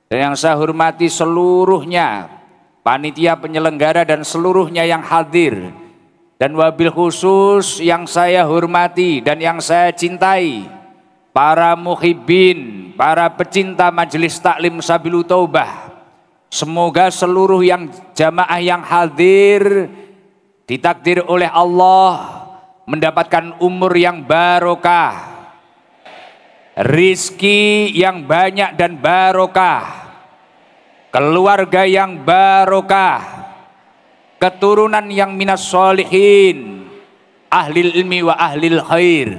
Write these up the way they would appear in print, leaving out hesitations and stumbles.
Dan yang saya hormati seluruhnya, panitia penyelenggara dan seluruhnya yang hadir. Dan wabil khusus yang saya hormati dan yang saya cintai, para muhibbin, para pecinta Majelis Taklim Sabilul Taubah. Semoga seluruh yang jamaah yang hadir ditakdir oleh Allah mendapatkan umur yang barokah, rizki yang banyak dan barokah, keluarga yang barokah, keturunan yang minas solihin, ahlil ilmi wa ahlil khair.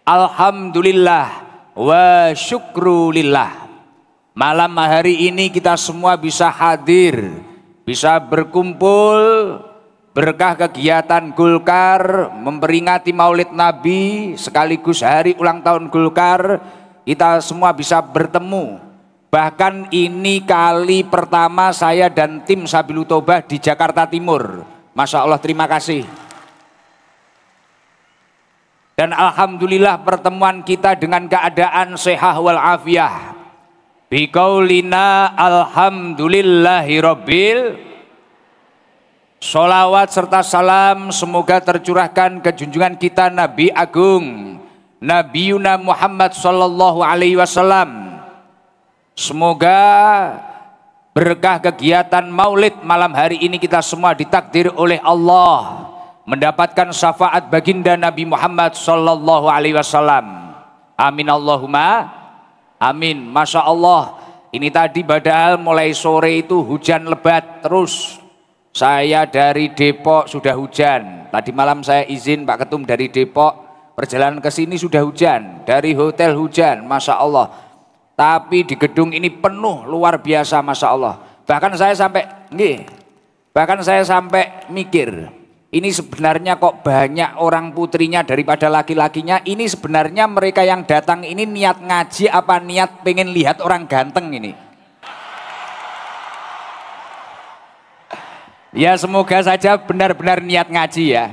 Alhamdulillah wa syukrulillah. Malam hari ini kita semua bisa hadir, bisa berkumpul berkah kegiatan Golkar memperingati Maulid Nabi sekaligus hari ulang tahun Golkar. Kita semua bisa bertemu. Bahkan ini kali pertama saya dan tim Sabilul Taubah di Jakarta Timur. Masya Allah, terima kasih. Dan alhamdulillah pertemuan kita dengan keadaan sehat wal afiyah. Biqaulina alhamdulillahi rabbil. Sholawat serta salam semoga tercurahkan ke junjungan kita Nabi Agung Nabi Yuna Muhammad sallallahu alaihi wasallam. Semoga berkah kegiatan maulid malam hari ini kita semua ditakdir oleh Allah mendapatkan syafaat baginda Nabi Muhammad sallallahu alaihi wasallam. Amin Allahumma amin. Masya Allah, ini tadi padahal mulai sore itu hujan lebat terus. Saya dari Depok sudah hujan. Tadi malam saya izin Pak Ketum dari Depok, perjalanan ke sini sudah hujan. Dari hotel hujan, Masya Allah. Tapi di gedung ini penuh luar biasa, Masya Allah. Bahkan saya sampai mikir, ini sebenarnya kok banyak orang putrinya daripada laki-lakinya. Ini sebenarnya mereka yang datang ini niat ngaji apa niat pengen lihat orang ganteng ini? Ya semoga saja benar-benar niat ngaji ya.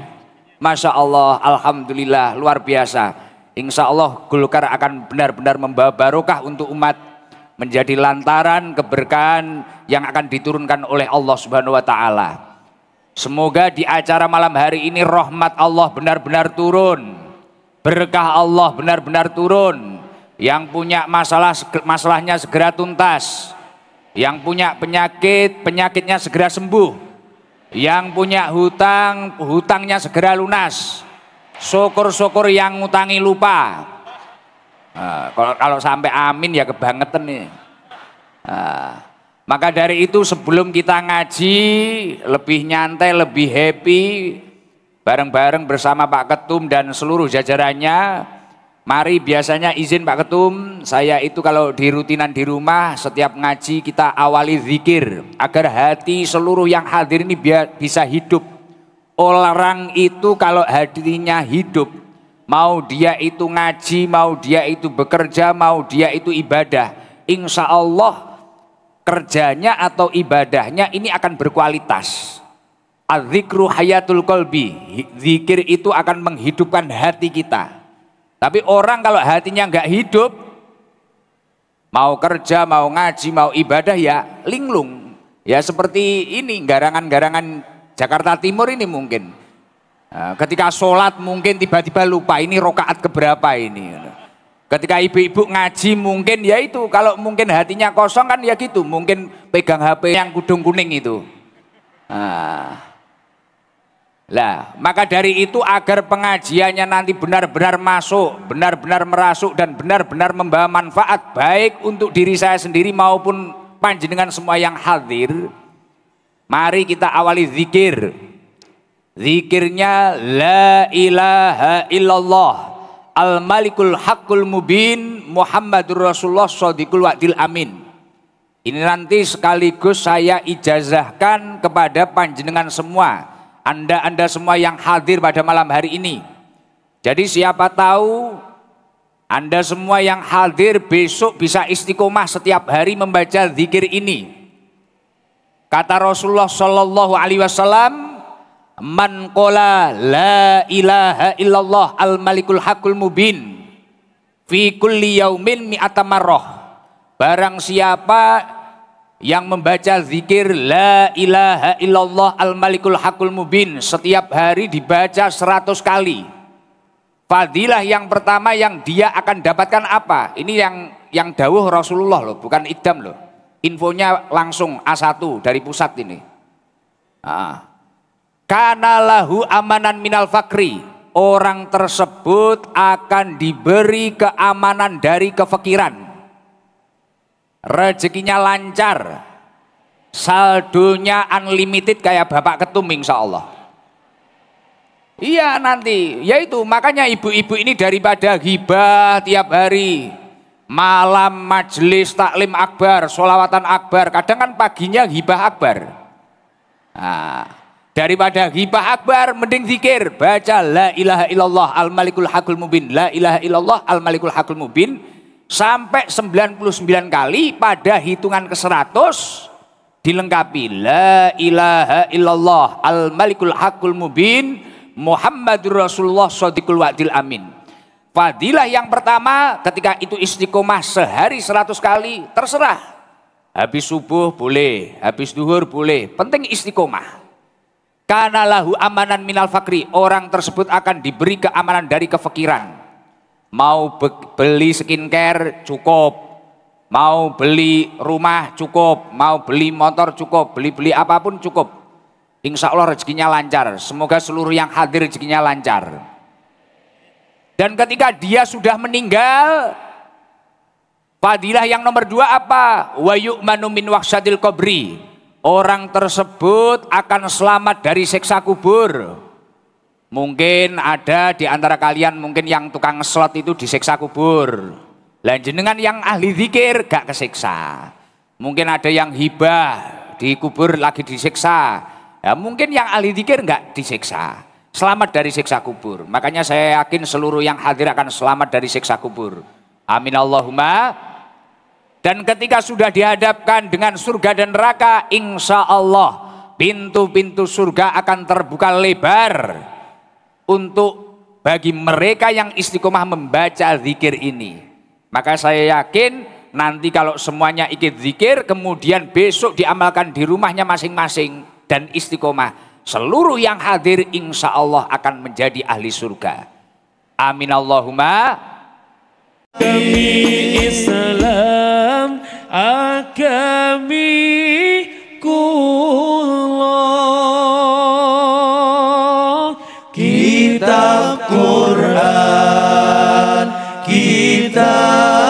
Masya Allah, alhamdulillah, luar biasa. Insya Allah Golkar akan benar-benar membawa barokah untuk umat, menjadi lantaran keberkahan yang akan diturunkan oleh Allah Subhanahu wa Ta'ala. Semoga di acara malam hari ini rahmat Allah benar-benar turun, berkah Allah benar-benar turun. Yang punya masalah, masalahnya segera tuntas. Yang punya penyakit, penyakitnya segera sembuh. Yang punya hutang, hutangnya segera lunas. Syukur-syukur yang ngutangi lupa. Kalau sampai amin ya kebangetan nih. Maka dari itu sebelum kita ngaji lebih nyantai, lebih happy bareng-bareng bersama Pak Ketum dan seluruh jajarannya. Mari biasanya izin Pak Ketum, saya itu kalau di rutinan di rumah setiap ngaji kita awali zikir agar hati seluruh yang hadir ini bisa hidup. Orang itu kalau hatinya hidup, mau dia itu ngaji, mau dia itu bekerja, mau dia itu ibadah, insya Allah kerjanya atau ibadahnya ini akan berkualitas. Az-zikru hayatul qalbi, zikir itu akan menghidupkan hati kita. Tapi orang kalau hatinya nggak hidup, mau kerja, mau ngaji, mau ibadah ya linglung. Ya seperti ini garangan-garangan Jakarta Timur ini mungkin. Ketika sholat mungkin tiba-tiba lupa ini rokaat keberapa ini. Ketika ibu-ibu ngaji mungkin ya itu, kalau mungkin hatinya kosong kan ya gitu, mungkin pegang HP yang kudung kuning itu. Maka dari itu agar pengajiannya nanti benar-benar masuk, benar-benar merasuk dan benar-benar membawa manfaat baik untuk diri saya sendiri maupun panjenengan semua yang hadir. Mari kita awali zikir. Zikirnya la ilaha illallah al-malikul haqqul mubin Muhammadur Rasulullah shadiqul wa'dil amin. Ini nanti sekaligus saya ijazahkan kepada panjenengan semua, Anda semua yang hadir pada malam hari ini. Jadi siapa tahu Anda semua yang hadir besok bisa istiqomah setiap hari membaca zikir ini. Kata Rasulullah Shallallahu Alaihi Wasallam, man qala la ilaha illallah al malikul haqqul mubin fi kulli yaumin mi'ata marrah Barang siapa yang membaca zikir la ilaha illallah al-malikul hakul mubin setiap hari dibaca 100 kali. Fadilah yang pertama yang dia akan dapatkan apa? Ini yang dawuh Rasulullah loh, bukan idam loh. Infonya langsung A1 dari pusat ini. Kana lahu amanan minal fakri. Orang tersebut akan diberi keamanan dari kefakiran. Rezekinya lancar. Saldonya unlimited kayak Bapak Ketum insya Allah. Iya nanti, yaitu makanya ibu-ibu ini daripada ghibah tiap hari, malam majelis taklim akbar, sholawatan akbar, kadang kan paginya ghibah akbar. Nah, daripada ghibah akbar mending zikir, baca la ilaha illallah al malikul hakul mubin, la ilaha illallah al malikul hakul mubin sampai 99 kali. Pada hitungan ke-100 dilengkapi la ilaha illallah al malikul hakul mubin Muhammadur Rasulullah shodiqul wa'dil amin. Fadilah yang pertama ketika itu istiqomah sehari 100 kali, terserah. Habis subuh boleh, habis duhur boleh, penting istiqomah. Kana lahu amanan minal fakri, orang tersebut akan diberi keamanan dari kefakiran. Mau beli skincare cukup, mau beli rumah cukup, mau beli motor cukup, beli apapun cukup. Insya Allah rezekinya lancar. Semoga seluruh yang hadir rezekinya lancar. Dan ketika dia sudah meninggal, fadilah yang nomor 2 apa? Wa yu'manu min wahsyatil qabri. Orang tersebut akan selamat dari siksa kubur. Mungkin ada di antara kalian mungkin yang tukang slot itu disiksa kubur. Lah jenengan yang ahli zikir gak kesiksa. Mungkin ada yang hibah di kubur lagi disiksa. Ya, mungkin yang ahli zikir enggak disiksa, selamat dari siksa kubur. Makanya saya yakin seluruh yang hadir akan selamat dari siksa kubur. Amin Allahumma. Dan ketika sudah dihadapkan dengan surga dan neraka, insya Allah pintu-pintu surga akan terbuka lebar untuk bagi mereka yang istiqomah membaca zikir ini. Maka saya yakin nanti kalau semuanya ikut zikir, kemudian besok diamalkan di rumahnya masing-masing dan istiqomah, seluruh yang hadir insya Allah akan menjadi ahli surga. Amin Allahumma. Kami Islam, kami kullah, kitab Quran, kitab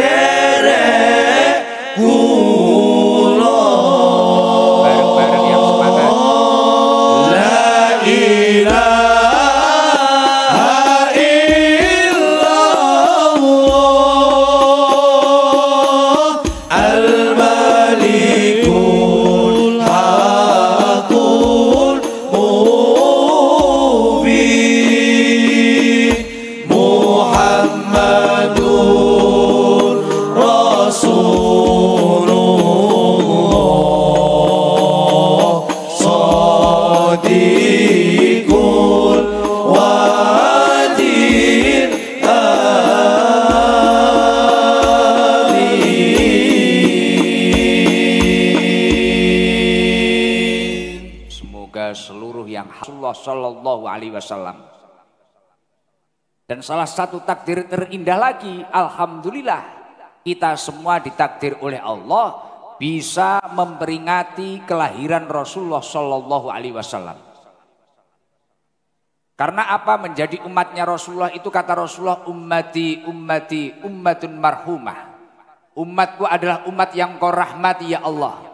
sederek kula. Bareng-bareng yang semangat. La ilaha illallah al-malikul hakul mubin Muhammadur Rasulullah Shadiqul Wa'dil Amin. Semoga seluruh yang Rasulullah Shallallahu Alaihi Wasallam. Dan salah satu takdir terindah lagi, alhamdulillah kita semua ditakdir oleh Allah bisa memperingati kelahiran Rasulullah Shallallahu Alaihi Wasallam. Karena apa? Menjadi umatnya Rasulullah itu kata Rasulullah, ummati ummati ummatun marhumah. Umatku adalah umat yang kau rahmati ya Allah.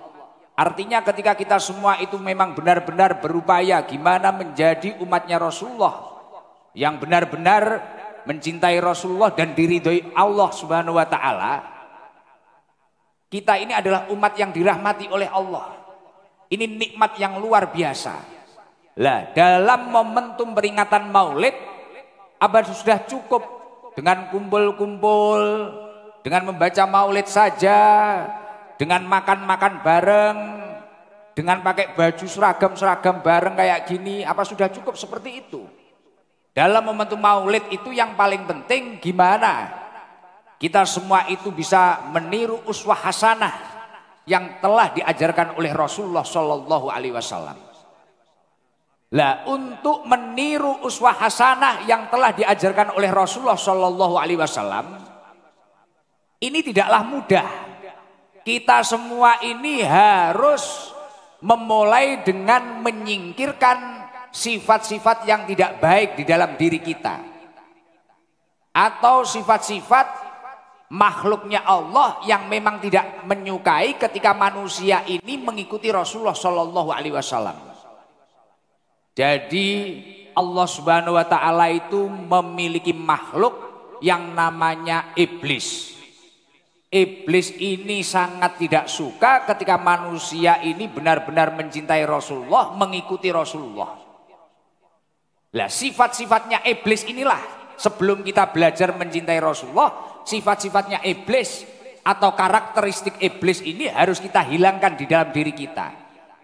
Artinya ketika kita semua itu memang benar-benar berupaya gimana menjadi umatnya Rasulullah yang benar-benar mencintai Rasulullah dan diridhoi Allah Subhanahu wa taala. Kita ini adalah umat yang dirahmati oleh Allah. Ini nikmat yang luar biasa. Lah, dalam momentum peringatan Maulid, apa sudah cukup dengan kumpul-kumpul, dengan membaca maulid saja, dengan makan-makan bareng, dengan pakai baju seragam-seragam bareng kayak gini, apa sudah cukup seperti itu? Dalam momentum maulid itu yang paling penting gimana kita semua itu bisa meniru uswah hasanah yang telah diajarkan oleh Rasulullah Shallallahu Alaihi Wasallam. Lah untuk meniru uswah hasanah yang telah diajarkan oleh Rasulullah Shallallahu Alaihi Wasallam ini tidaklah mudah. Kita semua ini harus memulai dengan menyingkirkan sifat-sifat yang tidak baik di dalam diri kita, atau sifat-sifat makhluknya Allah yang memang tidak menyukai ketika manusia ini mengikuti Rasulullah Shallallahu Alaihi Wasallam. Jadi Allah Subhanahu wa taala itu memiliki makhluk yang namanya iblis. Iblis ini sangat tidak suka ketika manusia ini benar-benar mencintai Rasulullah, mengikuti Rasulullah. Lah sifat-sifatnya iblis inilah sebelum kita belajar mencintai Rasulullah, sifat-sifatnya iblis atau karakteristik iblis ini harus kita hilangkan di dalam diri kita.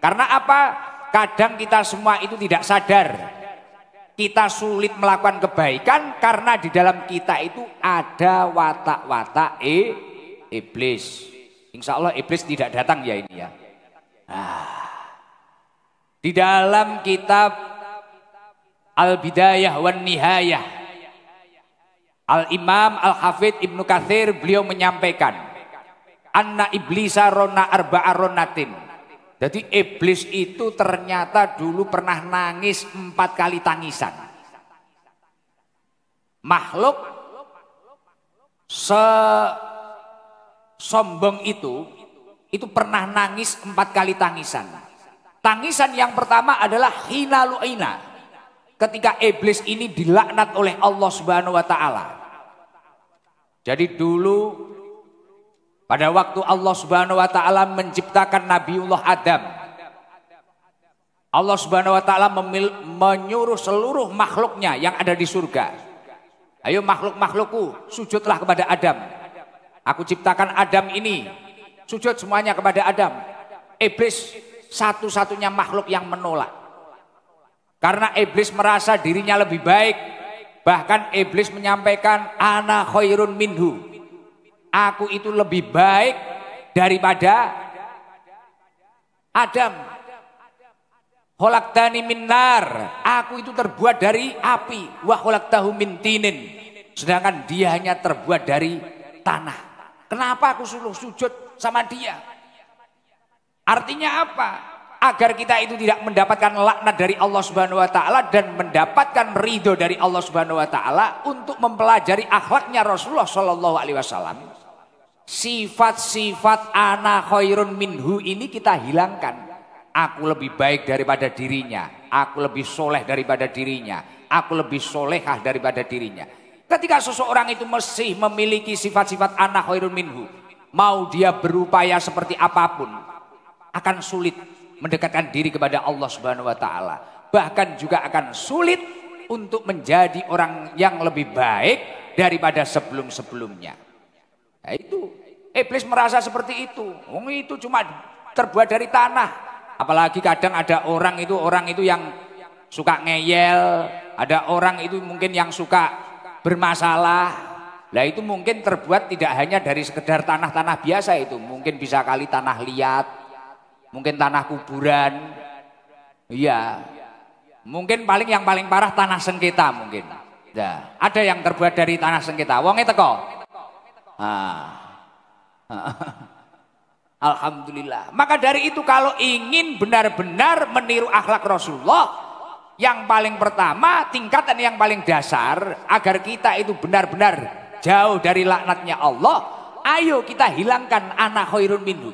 Karena apa? Kadang kita semua itu tidak sadar. Kita sulit melakukan kebaikan karena di dalam kita itu ada watak-watak iblis. Insya Allah iblis tidak datang ya ini ya. Di dalam kitab Al-Bidayah wan Nihayah, Al-Imam Al-Hafidh Ibnu Katsir beliau menyampaikan, anna iblisa rona arba'a ronatin. Jadi iblis itu ternyata dulu pernah nangis 4 kali tangisan. Makhluk sombong itu pernah nangis 4 kali tangisan. Tangisan yang pertama adalah hina lu'ina, ketika iblis ini dilaknat oleh Allah Subhanahu wa taala. Jadi dulu pada waktu Allah Subhanahu wa taala menciptakan Nabiullah Adam, Allah Subhanahu wa taala menyuruh seluruh makhluknya yang ada di surga, ayo makhluk-makhlukku sujudlah kepada Adam. Aku ciptakan Adam ini, sujud semuanya kepada Adam. Iblis satu-satunya makhluk yang menolak. Karena iblis merasa dirinya lebih baik. Bahkan iblis menyampaikan ana khairun minhu. Aku itu lebih baik daripada Adam. Khalaqtani min nar. Aku itu terbuat dari api. Wa khalaqtahu min tinin. Sedangkan dia hanya terbuat dari tanah. Kenapa aku suruh sujud sama dia? Artinya apa? Agar kita itu tidak mendapatkan laknat dari Allah Subhanahu wa taala dan mendapatkan ridho dari Allah Subhanahu wa taala, untuk mempelajari akhlaknya Rasulullah Shallallahu alaihi wasallam. Sifat-sifat ana khairun minhu ini kita hilangkan. Aku lebih baik daripada dirinya, aku lebih soleh daripada dirinya, aku lebih solehah daripada dirinya. Ketika seseorang itu masih memiliki sifat-sifat ana khairun minhu, mau dia berupaya seperti apapun, akan sulit mendekatkan diri kepada Allah Subhanahu wa taala. Bahkan juga akan sulit untuk menjadi orang yang lebih baik daripada sebelum-sebelumnya. Nah, itu iblis merasa seperti itu. Wong itu cuma terbuat dari tanah. Apalagi kadang ada orang itu yang suka ngeyel, ada orang itu mungkin yang suka bermasalah. Lah itu mungkin terbuat tidak hanya dari sekedar tanah-tanah biasa itu, mungkin bisa kali tanah liat, mungkin tanah kuburan. Iya. Mungkin yang paling parah tanah sengketa mungkin. Nah, ada yang terbuat dari tanah sengketa. Wonge teko. Alhamdulillah. Maka dari itu kalau ingin benar-benar meniru akhlak Rasulullah, yang paling pertama, tingkatan yang paling dasar agar kita itu benar-benar jauh dari laknatnya Allah, ayo kita hilangkan ana khairun minhu.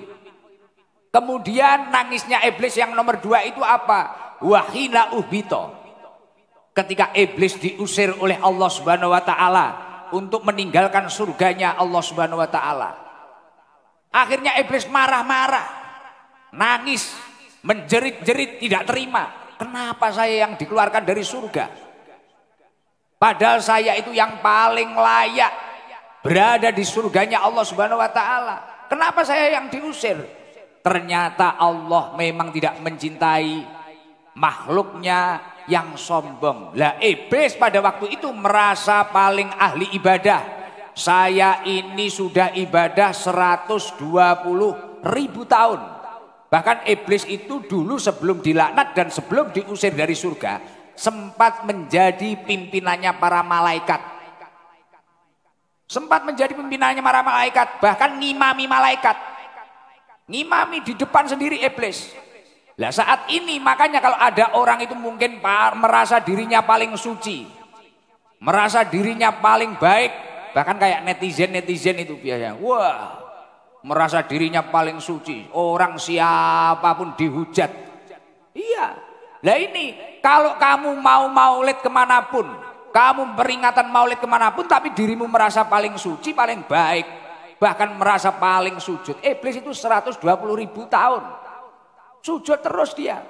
Kemudian nangisnya iblis yang nomor 2 itu apa? Wahina uhbito. Ketika iblis diusir oleh Allah Subhanahu wa taala untuk meninggalkan surganya Allah Subhanahu wa taala. Akhirnya iblis marah-marah, nangis, menjerit-jerit tidak terima. Kenapa saya yang dikeluarkan dari surga? Padahal saya itu yang paling layak berada di surganya Allah Subhanahu wa taala. Kenapa saya yang diusir? Ternyata Allah memang tidak mencintai makhluknya yang sombong. Lah iblis pada waktu itu merasa paling ahli ibadah. Saya ini sudah ibadah 120.000 tahun. Bahkan iblis itu dulu sebelum dilaknat dan sebelum diusir dari surga sempat menjadi pimpinannya para malaikat. Sempat menjadi pimpinannya para malaikat, bahkan ngimami malaikat. Ngimami di depan sendiri iblis. Nah saat ini makanya kalau ada orang itu mungkin merasa dirinya paling suci, merasa dirinya paling baik, bahkan kayak netizen itu biasanya, wah merasa dirinya paling suci, orang siapapun dihujat. Iya. Lah ini kalau kamu mau maulid kemanapun, kamu peringatan maulid kemanapun, tapi dirimu merasa paling suci, paling baik, bahkan merasa paling sujud. Iblis itu 120.000 tahun sujud terus dia,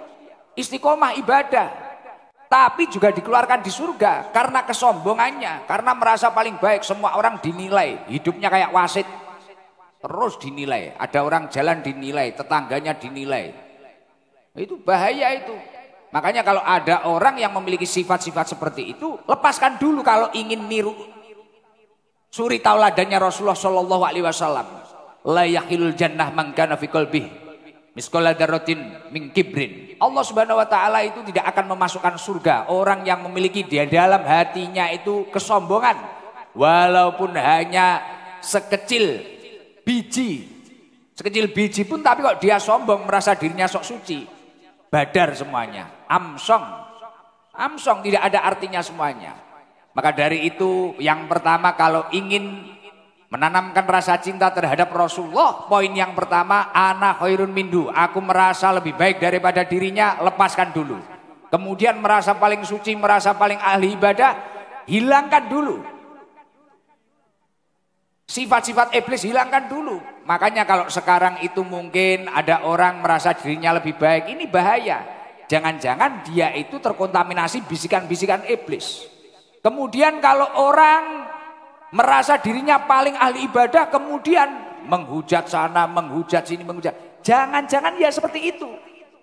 istiqomah ibadah, tapi juga dikeluarkan di surga karena kesombongannya, karena merasa paling baik. Semua orang dinilai, hidupnya kayak wasit, terus dinilai. Ada orang jalan dinilai, tetangganya dinilai. Itu bahaya itu. Makanya kalau ada orang yang memiliki sifat-sifat seperti itu, lepaskan dulu kalau ingin niru suri tauladannya Rasulullah Shallallahu Alaihi Wasallam. La yakhilul jannah man kana fi qalbihi misqala dzarratin min kibrin. Allah Subhanahu wa taala itu tidak akan memasukkan surga orang yang memiliki di dalam hatinya itu kesombongan, walaupun hanya sekecil biji. Sekecil biji pun tapi kok dia sombong, merasa dirinya sok suci. Badar semuanya, amsong tidak ada artinya semuanya. Maka dari itu yang pertama kalau ingin menanamkan rasa cinta terhadap Rasulullah, poin yang pertama, ana khairun mindu, aku merasa lebih baik daripada dirinya, lepaskan dulu. Kemudian merasa paling suci, merasa paling ahli ibadah, hilangkan dulu. Sifat-sifat iblis hilangkan dulu. Makanya kalau sekarang itu mungkin ada orang merasa dirinya lebih baik, ini bahaya. Jangan-jangan dia itu terkontaminasi bisikan-bisikan iblis. Kemudian kalau orang merasa dirinya paling ahli ibadah, kemudian menghujat sana, menghujat sini, menghujat. Jangan-jangan ya seperti itu.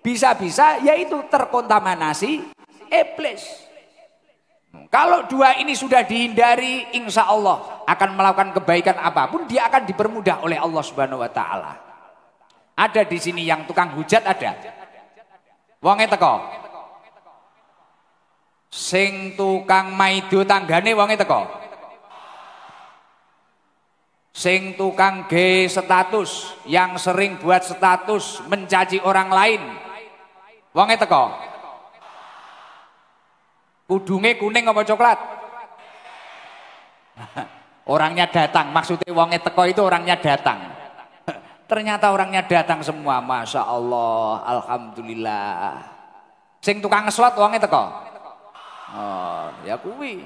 Bisa-bisa yaitu terkontaminasi iblis. Kalau dua ini sudah dihindari, insya Allah akan melakukan kebaikan apapun, dia akan dipermudah oleh Allah Subhanahu wa taala. Ada di sini yang tukang hujat ada. Wonge teko. Sing tukang maido tanggane wonge teko. Sing tukang ge status, yang sering buat status mencaci orang lain. Wonge teko. Kudunge kuning apa coklat? Orangnya datang, maksudnya wonge teko itu orangnya datang. Ternyata orangnya datang semua, Masya Allah, Alhamdulillah. Sing tukang ngeslot wonge teko? Oh, ya kuwi.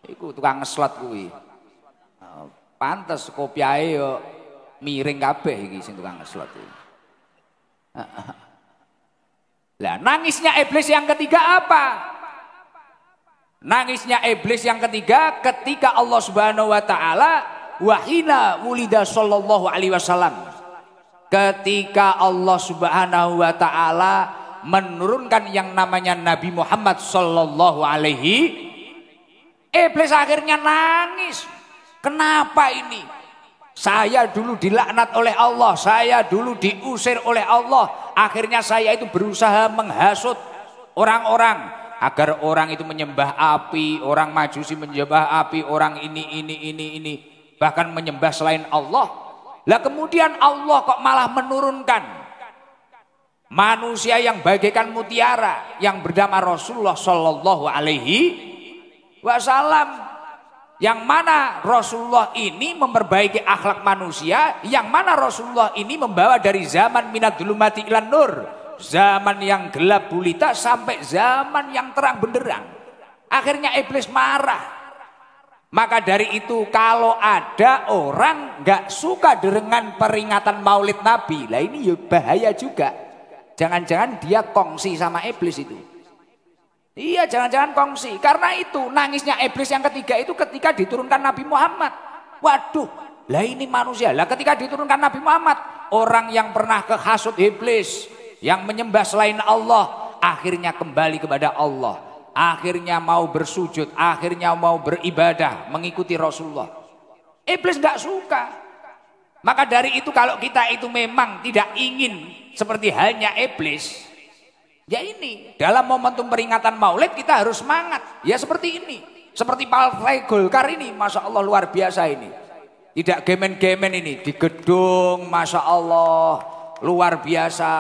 Iku tukang ngeslot kuwi. Pantes kopiahe yo miring kabeh iki sing tukang ngeslot iki. Lah nangisnya iblis yang ketiga apa? Nangisnya iblis yang ketiga ketika Allah Subhanahu wa taala wahina wulida sallallahu alaihi wasallam. Ketika Allah Subhanahu wa taala menurunkan yang namanya Nabi Muhammad sallallahu alaihi, iblis akhirnya nangis. Kenapa ini? Saya dulu dilaknat oleh Allah, saya dulu diusir oleh Allah. Akhirnya saya itu berusaha menghasut orang-orang agar orang itu menyembah api, orang Majusi menyembah api, orang ini, bahkan menyembah selain Allah. Lah kemudian Allah kok malah menurunkan manusia yang bagaikan mutiara yang bernama Rasulullah Shallallahu Alaihi Wasallam, yang mana Rasulullah ini memperbaiki akhlak manusia, yang mana Rasulullah ini membawa dari zaman minad dzulumati ilan nur, zaman yang gelap gulita sampai zaman yang terang benderang. Akhirnya iblis marah. Maka dari itu kalau ada orang nggak suka dengan peringatan Maulid Nabi, lah ini ya bahaya juga. Jangan-jangan dia kongsi sama iblis itu. Iya, jangan-jangan kongsi. Karena itu nangisnya iblis yang ketiga itu ketika diturunkan Nabi Muhammad. Waduh, lah ini manusia. Lah ketika diturunkan Nabi Muhammad, orang yang pernah kehasut iblis, yang menyembah selain Allah, akhirnya kembali kepada Allah. Akhirnya mau bersujud, akhirnya mau beribadah, mengikuti Rasulullah. Iblis nggak suka. Maka dari itu kalau kita itu memang tidak ingin seperti halnya iblis, ya ini, dalam momentum peringatan Maulid kita harus semangat. Ya seperti ini. Seperti Partai Golkar ini, Masya Allah luar biasa ini. Tidak gemen-gemen ini. Di gedung, Masya Allah, luar biasa.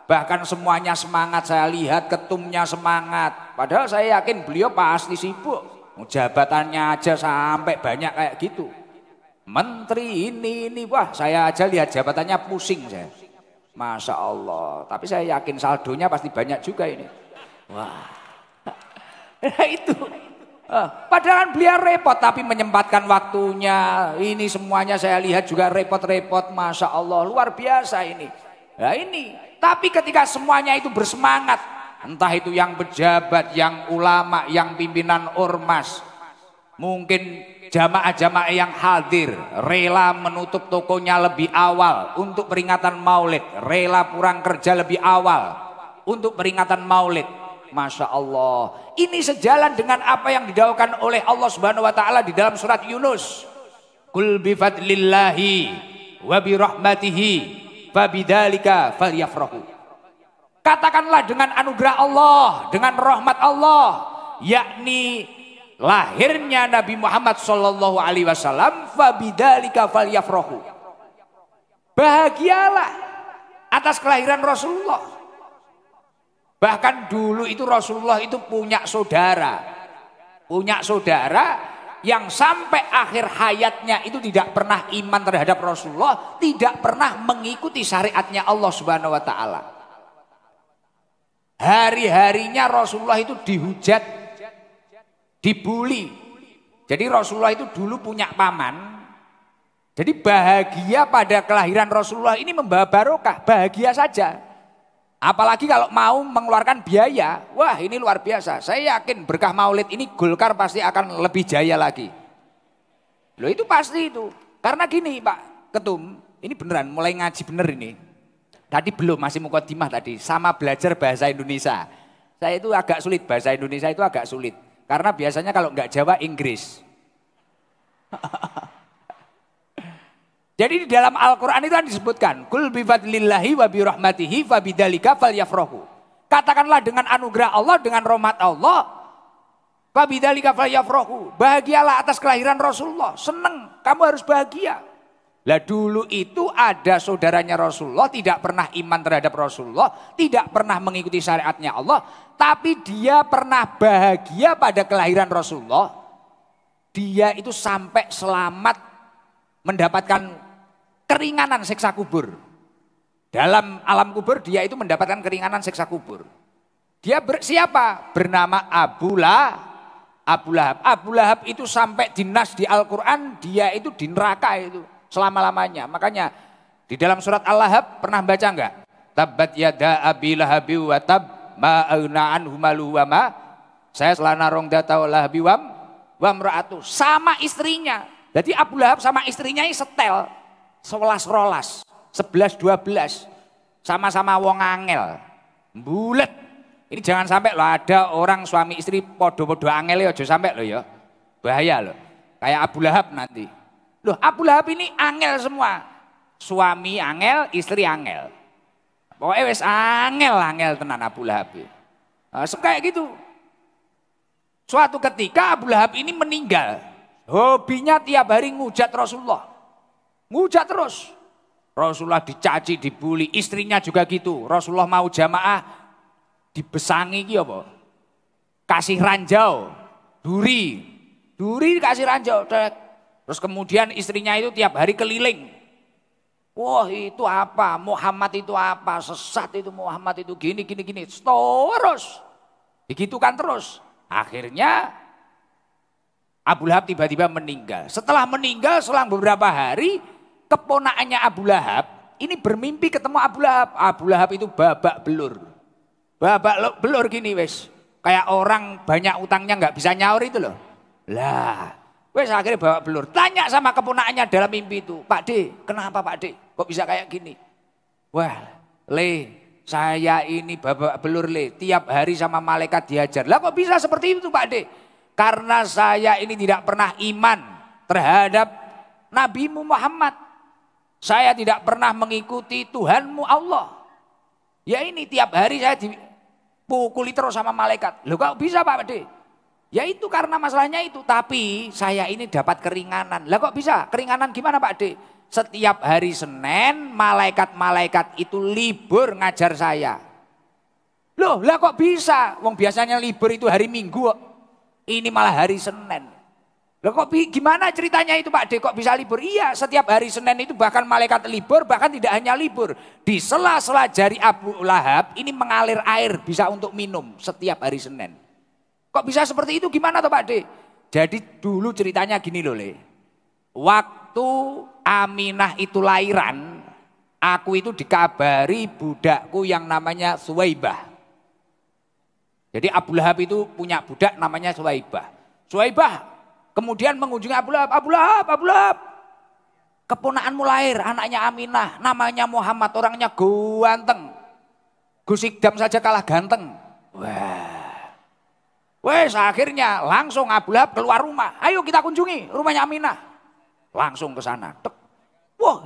Bahkan semuanya semangat, saya lihat ketumnya semangat. Padahal saya yakin beliau pasti sibuk. Jabatannya aja sampai banyak kayak gitu. Menteri ini, wah saya aja lihat jabatannya pusing saya. Masya Allah, tapi saya yakin saldonya pasti banyak juga ini. Wah, itu. Padahal beliau repot, tapi menyempatkan waktunya. Ini semuanya saya lihat juga repot-repot, Masya Allah, luar biasa ini. Nah ini, tapi ketika semuanya itu bersemangat, entah itu yang pejabat, yang ulama, yang pimpinan ormas, mungkin jamaah-jamaah yang hadir rela menutup tokonya lebih awal untuk peringatan Maulid, rela pulang kerja lebih awal untuk peringatan Maulid. Masya Allah, ini sejalan dengan apa yang didakwakan oleh Allah Subhanahu wa taala di dalam surat Yunus. Qul bi fadlillahi wa bi rahmatihi fabidzalika falyafrahu. Katakanlah dengan anugerah Allah, dengan rahmat Allah, yakni lahirnya Nabi Muhammad sallallahu alaihi wasallam, fabidzalika falyafrahu. Bahagialah atas kelahiran Rasulullah. Bahkan dulu itu Rasulullah itu punya saudara. Punya saudara yang sampai akhir hayatnya itu tidak pernah iman terhadap Rasulullah, tidak pernah mengikuti syariatnya Allah Subhanahu wa taala. Hari-harinya Rasulullah itu dihujat, dibully. Jadi Rasulullah itu dulu punya paman. Jadi bahagia pada kelahiran Rasulullah ini membawa barokah, bahagia saja. Apalagi kalau mau mengeluarkan biaya, wah ini luar biasa. Saya yakin berkah Maulid ini Golkar pasti akan lebih jaya lagi. Loh itu pasti itu. Karena gini Pak Ketum, ini beneran mulai ngaji bener ini. Tadi belum, masih mukadimah tadi, sama belajar bahasa Indonesia. Saya itu agak sulit, bahasa Indonesia itu agak sulit. Karena biasanya kalau nggak Jawa, Inggris. Jadi di dalam Al-Quran itu kan disebutkan, Qul bi fadlillahi wa bi rahmatihi fabidzalika falyafrahu. Katakanlah dengan anugerah Allah, dengan rahmat Allah, fabidzalika falyafrahu. Bahagialah atas kelahiran Rasulullah, seneng, kamu harus bahagia. Lah dulu itu ada saudaranya Rasulullah, tidak pernah iman terhadap Rasulullah, tidak pernah mengikuti syariatnya Allah, tapi dia pernah bahagia pada kelahiran Rasulullah. Dia itu sampai selamat mendapatkan keringanan siksa kubur. Dalam alam kubur dia itu mendapatkan keringanan siksa kubur. Dia siapa? Bernama Abu Lahab. Abu Lahab itu sampai dinas di Al-Quran, dia itu di neraka itu selama-lamanya. Makanya di dalam surat Al-Lahab pernah baca enggak? Tabbat yada abi lahabi wa tab ma aghna anhu maluhu wa ma saya selana rong data lahabi wa mra'atu. Sama istrinya. Jadi Abu Lahab sama istrinya ini setel. 11-12, 11-12. Sama-sama wong angel. Bulet. Ini jangan sampai loh ada orang suami istri podo-podo angel ya, jangan sampai loh ya. Bahaya loh. Kayak Abu Lahab nanti. Loh Abu Lahab ini angel semua. Suami angel, istri angel. Pokoknya wes angel tenan Abu Lahab. Nah, kayak gitu. Suatu ketika Abu Lahab ini meninggal. Hobinya tiap hari ngujat Rasulullah. Ngujat terus. Rasulullah dicaci, dibully, istrinya juga gitu. Rasulullah mau jamaah dibesangi gitu apa? Kasih ranjau, duri kasih ranjau. Terus kemudian istrinya itu tiap hari keliling. Wah itu apa? Muhammad itu apa? Sesat itu Muhammad itu gini. Terus. Digitukan terus. Akhirnya Abu Lahab tiba-tiba meninggal. Setelah meninggal selang beberapa hari, keponakannya Abu Lahab ini bermimpi ketemu Abu Lahab. Abu Lahab itu babak belur. Babak belur gini wes. Kayak orang banyak utangnya nggak bisa nyaur itu loh. Lah, wes akhirnya bawa belur. Tanya sama keponakannya dalam mimpi itu. Pak D, kenapa Pak D? Kok bisa kayak gini? Wah, Le, saya ini bawa belur Le. Tiap hari sama malaikat diajar. Lah kok bisa seperti itu Pak D? Karena saya ini tidak pernah iman terhadap Nabimu Muhammad. Saya tidak pernah mengikuti Tuhanmu Allah. Ya ini tiap hari saya dipukuli terus sama malaikat. Loh kok bisa Pak D? Ya itu karena masalahnya itu. Tapi saya ini dapat keringanan. Lah kok bisa? Keringanan gimana Pak D? Setiap hari Senin malaikat-malaikat itu libur ngajar saya. Loh lah kok bisa? Wong biasanya libur itu hari Minggu. Ini malah hari Senin. Loh kok gimana ceritanya itu Pak D? Kok bisa libur? Iya, setiap hari Senin itu bahkan malaikat libur, bahkan tidak hanya libur. Di sela-sela jari Abu Lahab ini mengalir air bisa untuk minum setiap hari Senin. Kok bisa seperti itu? Gimana tuh Pak D? Jadi dulu ceritanya gini loh Le. Waktu Aminah itu lahiran, aku itu dikabari budakku yang namanya Suwaibah. Jadi Abu Lahab itu punya budak namanya Suwaibah. Suwaibah kemudian mengunjungi Abu Lahab, Abu Lahab, Abu Lahab. Keponakanmu lahir, anaknya Aminah, namanya Muhammad, orangnya ganteng. Gus Ikdam saja kalah ganteng. Wah. Wes akhirnya langsung Abu Lahab keluar rumah. Ayo kita kunjungi rumahnya Aminah. Langsung ke sana. Wah.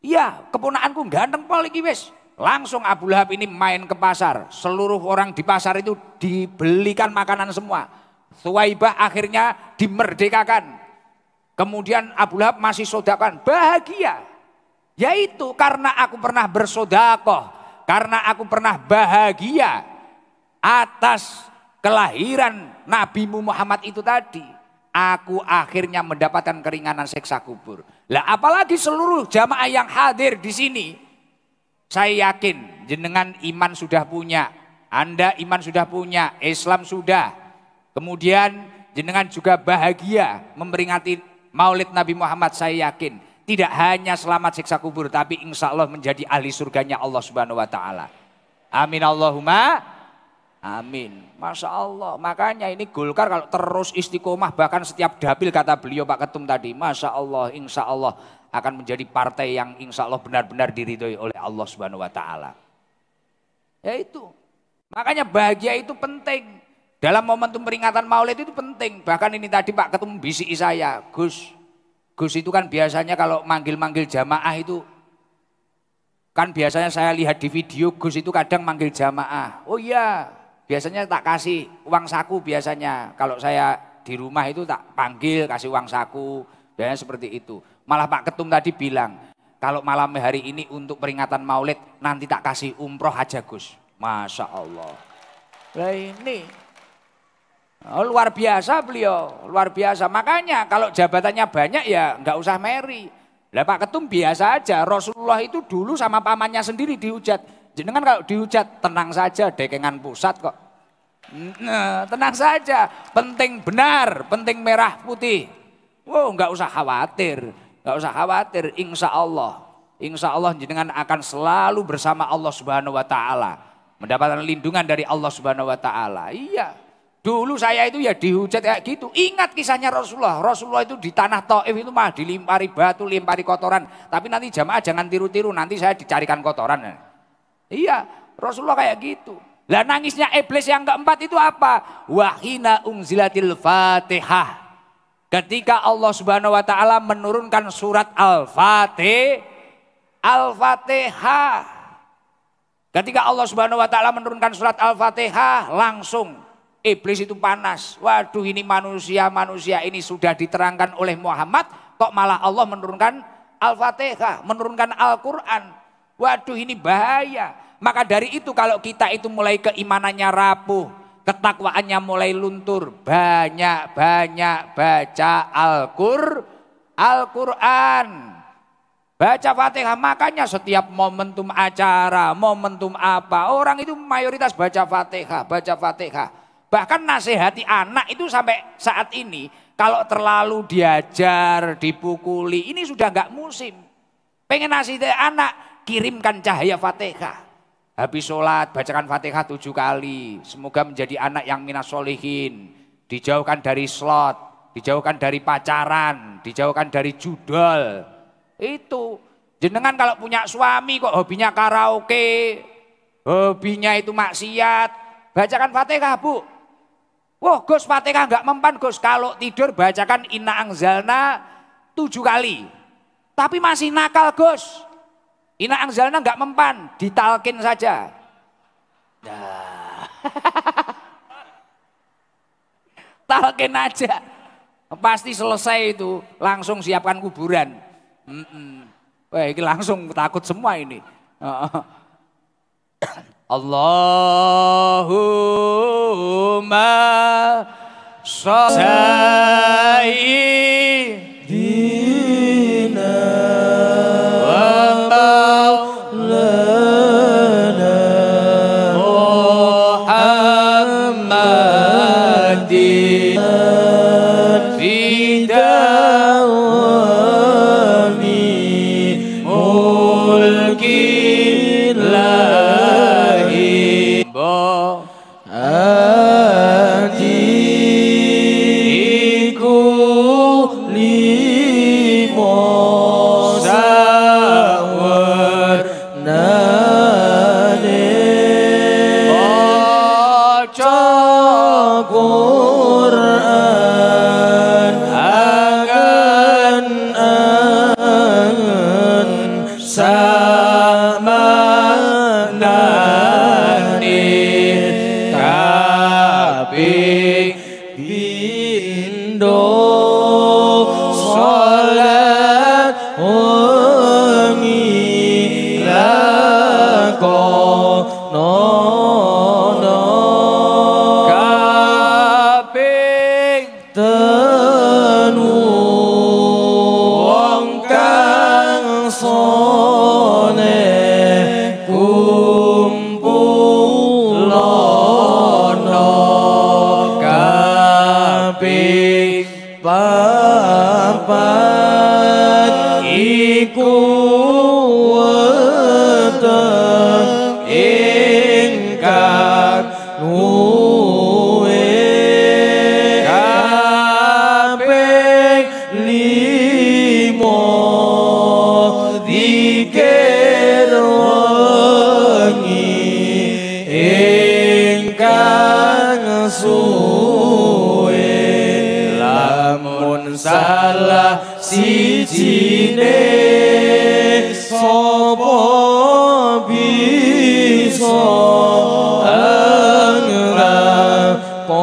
Iya, keponakanku ganteng pol iki wis. Langsung Abu Lahab ini main ke pasar. Seluruh orang di pasar itu dibelikan makanan semua. Suwaibah akhirnya dimerdekakan. Kemudian Abu Lahab masih sodakan, bahagia. Yaitu karena aku pernah bersodakoh, karena aku pernah bahagia atas kelahiran Nabimu Muhammad itu tadi. Aku akhirnya mendapatkan keringanan siksa kubur. Lah apalagi seluruh jamaah yang hadir di sini, saya yakin jenengan iman sudah punya, Anda iman sudah punya, Islam sudah. Kemudian jenengan juga bahagia memperingati Maulid Nabi Muhammad. Saya yakin tidak hanya selamat siksa kubur, tapi insya Allah menjadi ahli surganya Allah Subhanahu Wa Taala. Amin Allahumma amin. Masya Allah. Makanya ini Golkar kalau terus istiqomah, bahkan setiap dapil kata beliau Pak Ketum tadi, Masya Allah, insya Allah akan menjadi partai yang insya Allah benar-benar diridhoi oleh Allah Subhanahu Wa Taala. Ya itu. Makanya bahagia itu penting. Dalam momentum peringatan Maulid itu penting. Bahkan ini tadi Pak Ketum bisiki saya, Gus itu kan biasanya kalau manggil-manggil jamaah itu, kan biasanya saya lihat di video Gus itu kadang manggil jamaah. Oh iya, biasanya tak kasih uang saku biasanya. Kalau saya di rumah itu tak panggil kasih uang saku, biasanya seperti itu. Malah Pak Ketum tadi bilang, kalau malam hari ini untuk peringatan Maulid nanti tak kasih umroh aja Gus. Masya Allah. Nah ini. Oh, luar biasa beliau, luar biasa. Makanya kalau jabatannya banyak ya nggak usah meri. Lah Pak Ketum biasa aja. Rasulullah itu dulu sama pamannya sendiri dihujat. Jenengan kalau dihujat tenang saja, dekengan pusat kok. Nah, tenang saja. Penting benar, penting merah putih. Wow, nggak usah khawatir, nggak usah khawatir. Insya Allah jenengan akan selalu bersama Allah Subhanahu Wa Taala, mendapatkan lindungan dari Allah Subhanahu Wa Taala. Iya. Dulu saya itu ya dihujat kayak gitu. Ingat kisahnya Rasulullah. Rasulullah itu di tanah Taif itu mah dilimpari batu, limpari kotoran. Tapi nanti jamaah jangan tiru-tiru, nanti saya dicarikan kotoran. Iya, Rasulullah kayak gitu. Lah nangisnya iblis yang keempat itu apa? Wahina unzilatil Fatihah. Ketika Allah Subhanahu Wa Taala menurunkan surat Al-Fatihah. Ketika Allah Subhanahu Wa Taala menurunkan surat Al-Fatihah, langsung iblis itu panas. Waduh, ini manusia ini sudah diterangkan oleh Muhammad, kok malah Allah menurunkan Al-Fatihah, menurunkan Al-Quran. Waduh, ini bahaya. Maka dari itu kalau kita itu mulai keimanannya rapuh, ketakwaannya mulai luntur, banyak-banyak baca Al-Quran. Baca Fatihah, makanya setiap momentum acara, momentum apa, orang itu mayoritas baca Fatihah, baca Fatihah. Bahkan nasihati anak itu sampai saat ini kalau terlalu diajar, dipukuli, ini sudah nggak musim. Pengen nasihati anak, kirimkan cahaya Fatihah. Habis sholat bacakan Fatihah 7 kali. Semoga menjadi anak yang minas sholihin. Dijauhkan dari slot, dijauhkan dari pacaran, dijauhkan dari judol. Itu. Jenengan kalau punya suami kok hobinya karaoke, hobinya itu maksiat, bacakan Fatihah, Bu. Wah, Gus, Fatihah enggak mempan, Gus. Kalau tidur bacakan Inna Anzalna 7 kali. Tapi masih nakal, Gus. Inna Anzalna enggak mempan, ditalkin saja. Nah. Talkin aja. Pasti selesai itu, langsung siapkan kuburan. Wah, ini langsung takut semua ini. Allahumma sayyidina wa maulana Muhammadin bidawami mulki lahi adiku limo sawar nane baca Quran angan sama nani kabeh bindo salat wengi lakono kabeh tenu wong kang soleh kumpulono kabeh papat iku weteng ingkang luwe kabeh limo dikir wengi ingkang suwe lamun salah sijine sapa bisa nglakoni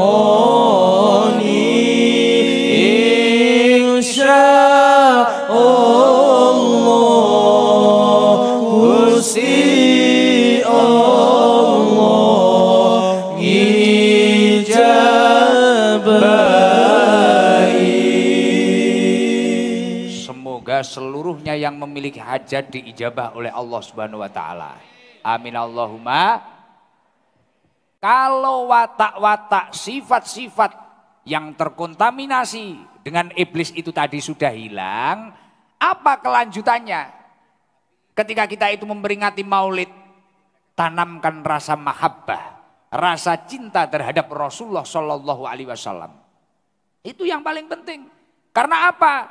insyaallah Gusti Allah ngijabahi. Semoga seluruhnya yang memiliki hajat diijabah oleh Allah Subhanahu wa taala. Amin Allahumma. Kalau watak-watak sifat-sifat yang terkontaminasi dengan iblis itu tadi sudah hilang, apa kelanjutannya? Ketika kita itu memperingati Maulid, tanamkan rasa mahabbah, rasa cinta terhadap Rasulullah Shallallahu Alaihi Wasallam. Itu yang paling penting. Karena apa?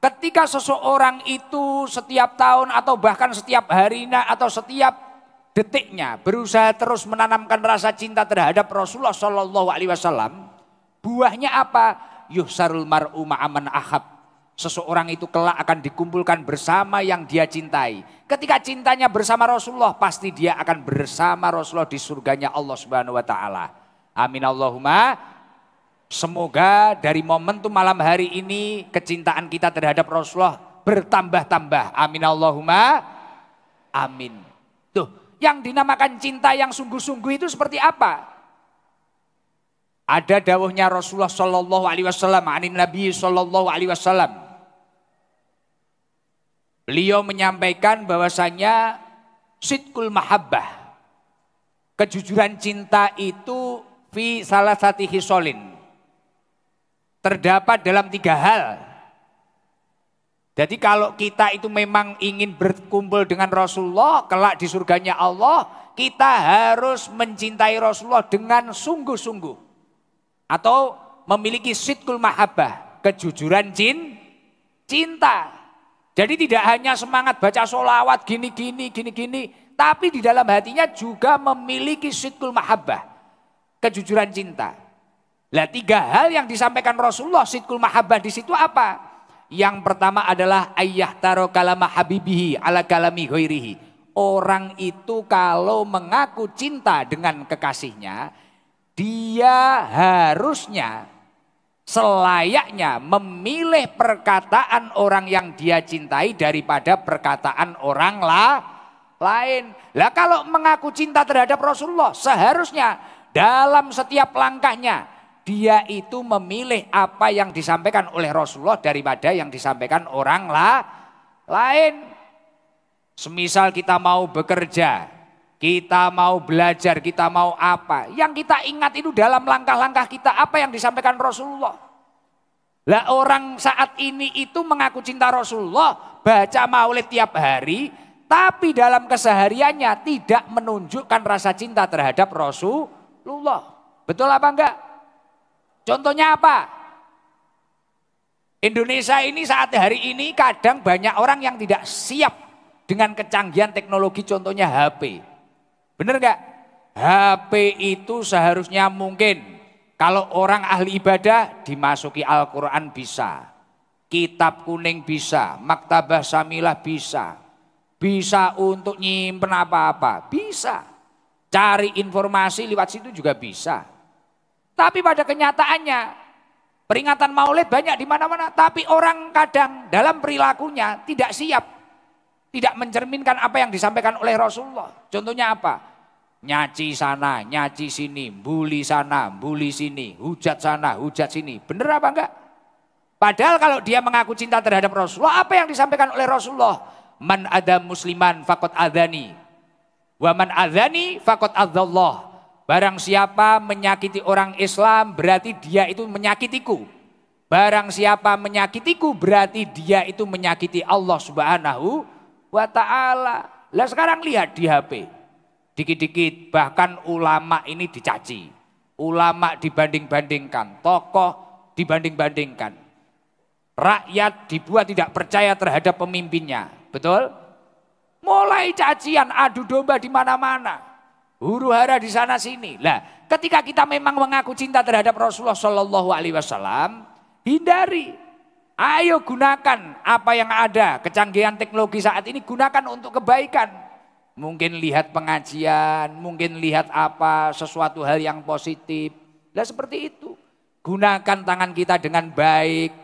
Ketika seseorang itu setiap tahun atau bahkan setiap harinya atau setiap detiknya berusaha terus menanamkan rasa cinta terhadap Rasulullah Shallallahu Alaihi Wasallam, buahnya apa? Yuhsarul mar'u ma'aman ahab. Seseorang itu kelak akan dikumpulkan bersama yang dia cintai. Ketika cintanya bersama Rasulullah, pasti dia akan bersama Rasulullah di surganya Allah Subhanahu wa taala. Amin Allahumma. Semoga dari momentum malam hari ini kecintaan kita terhadap Rasulullah bertambah-tambah. Amin Allahumma. Amin. Tuh, yang dinamakan cinta yang sungguh-sungguh itu seperti apa? Ada dawuhnya Rasulullah Shallallahu Alaihi Wasallam, anin Nabi Shallallahu Alaihi Wasallam. Beliau menyampaikan bahwasanya sidqul mahabbah, kejujuran cinta itu fi salah satu hisolin, terdapat dalam 3 hal. Jadi kalau kita itu memang ingin berkumpul dengan Rasulullah, kelak di surganya Allah, kita harus mencintai Rasulullah dengan sungguh-sungguh. Atau memiliki sidqul mahabbah, kejujuran cinta. Jadi tidak hanya semangat baca sholawat gini, tapi di dalam hatinya juga memiliki sidqul mahabbah, kejujuran cinta. Lah 3 hal yang disampaikan Rasulullah sidqul mahabbah di situ apa? Yang pertama adalah ayyah taro kalama habibihi ala kalami ghairihi. Orang itu kalau mengaku cinta dengan kekasihnya, dia harusnya selayaknya memilih perkataan orang yang dia cintai daripada perkataan orang lain. Lah kalau mengaku cinta terhadap Rasulullah, seharusnya dalam setiap langkahnya dia itu memilih apa yang disampaikan oleh Rasulullah daripada yang disampaikan orang lain. Semisal kita mau bekerja, kita mau belajar, kita mau apa, yang kita ingat itu dalam langkah-langkah kita apa yang disampaikan Rasulullah. Lah orang saat ini itu mengaku cinta Rasulullah, baca maulid tiap hari, tapi dalam kesehariannya tidak menunjukkan rasa cinta terhadap Rasulullah. Betul apa enggak? Contohnya apa? Indonesia ini saat hari ini kadang banyak orang yang tidak siap dengan kecanggihan teknologi, contohnya HP. Bener gak? HP itu seharusnya mungkin kalau orang ahli ibadah dimasuki Al-Quran bisa, kitab kuning bisa, maktabah samilah bisa, bisa untuk nyimpen apa-apa, bisa. Cari informasi lewat situ juga bisa. Tapi pada kenyataannya peringatan maulid banyak di mana-mana, tapi orang kadang dalam perilakunya tidak siap, tidak mencerminkan apa yang disampaikan oleh Rasulullah. Contohnya apa? Nyaci sana, nyaci sini, bully sana, bully sini, hujat sana, hujat sini. Bener apa enggak? Padahal kalau dia mengaku cinta terhadap Rasulullah, apa yang disampaikan oleh Rasulullah? Man ada musliman faqad adani, wa man adani faqad adzallah. Barang siapa menyakiti orang Islam berarti dia itu menyakitiku. Barang siapa menyakitiku berarti dia itu menyakiti Allah Subhanahu wa ta'ala. Lah sekarang lihat di HP. Dikit-dikit bahkan ulama ini dicaci. Ulama dibanding-bandingkan, tokoh dibanding-bandingkan. Rakyat dibuat tidak percaya terhadap pemimpinnya. Betul? Mulai cacian, adu domba di mana-mana. Huru hara di sana sini. Lah, ketika kita memang mengaku cinta terhadap Rasulullah Shallallahu Alaihi Wasallam, hindari. Ayo gunakan apa yang ada, kecanggihan teknologi saat ini gunakan untuk kebaikan. Mungkin lihat pengajian, mungkin lihat apa, sesuatu hal yang positif. Lah seperti itu. Gunakan tangan kita dengan baik.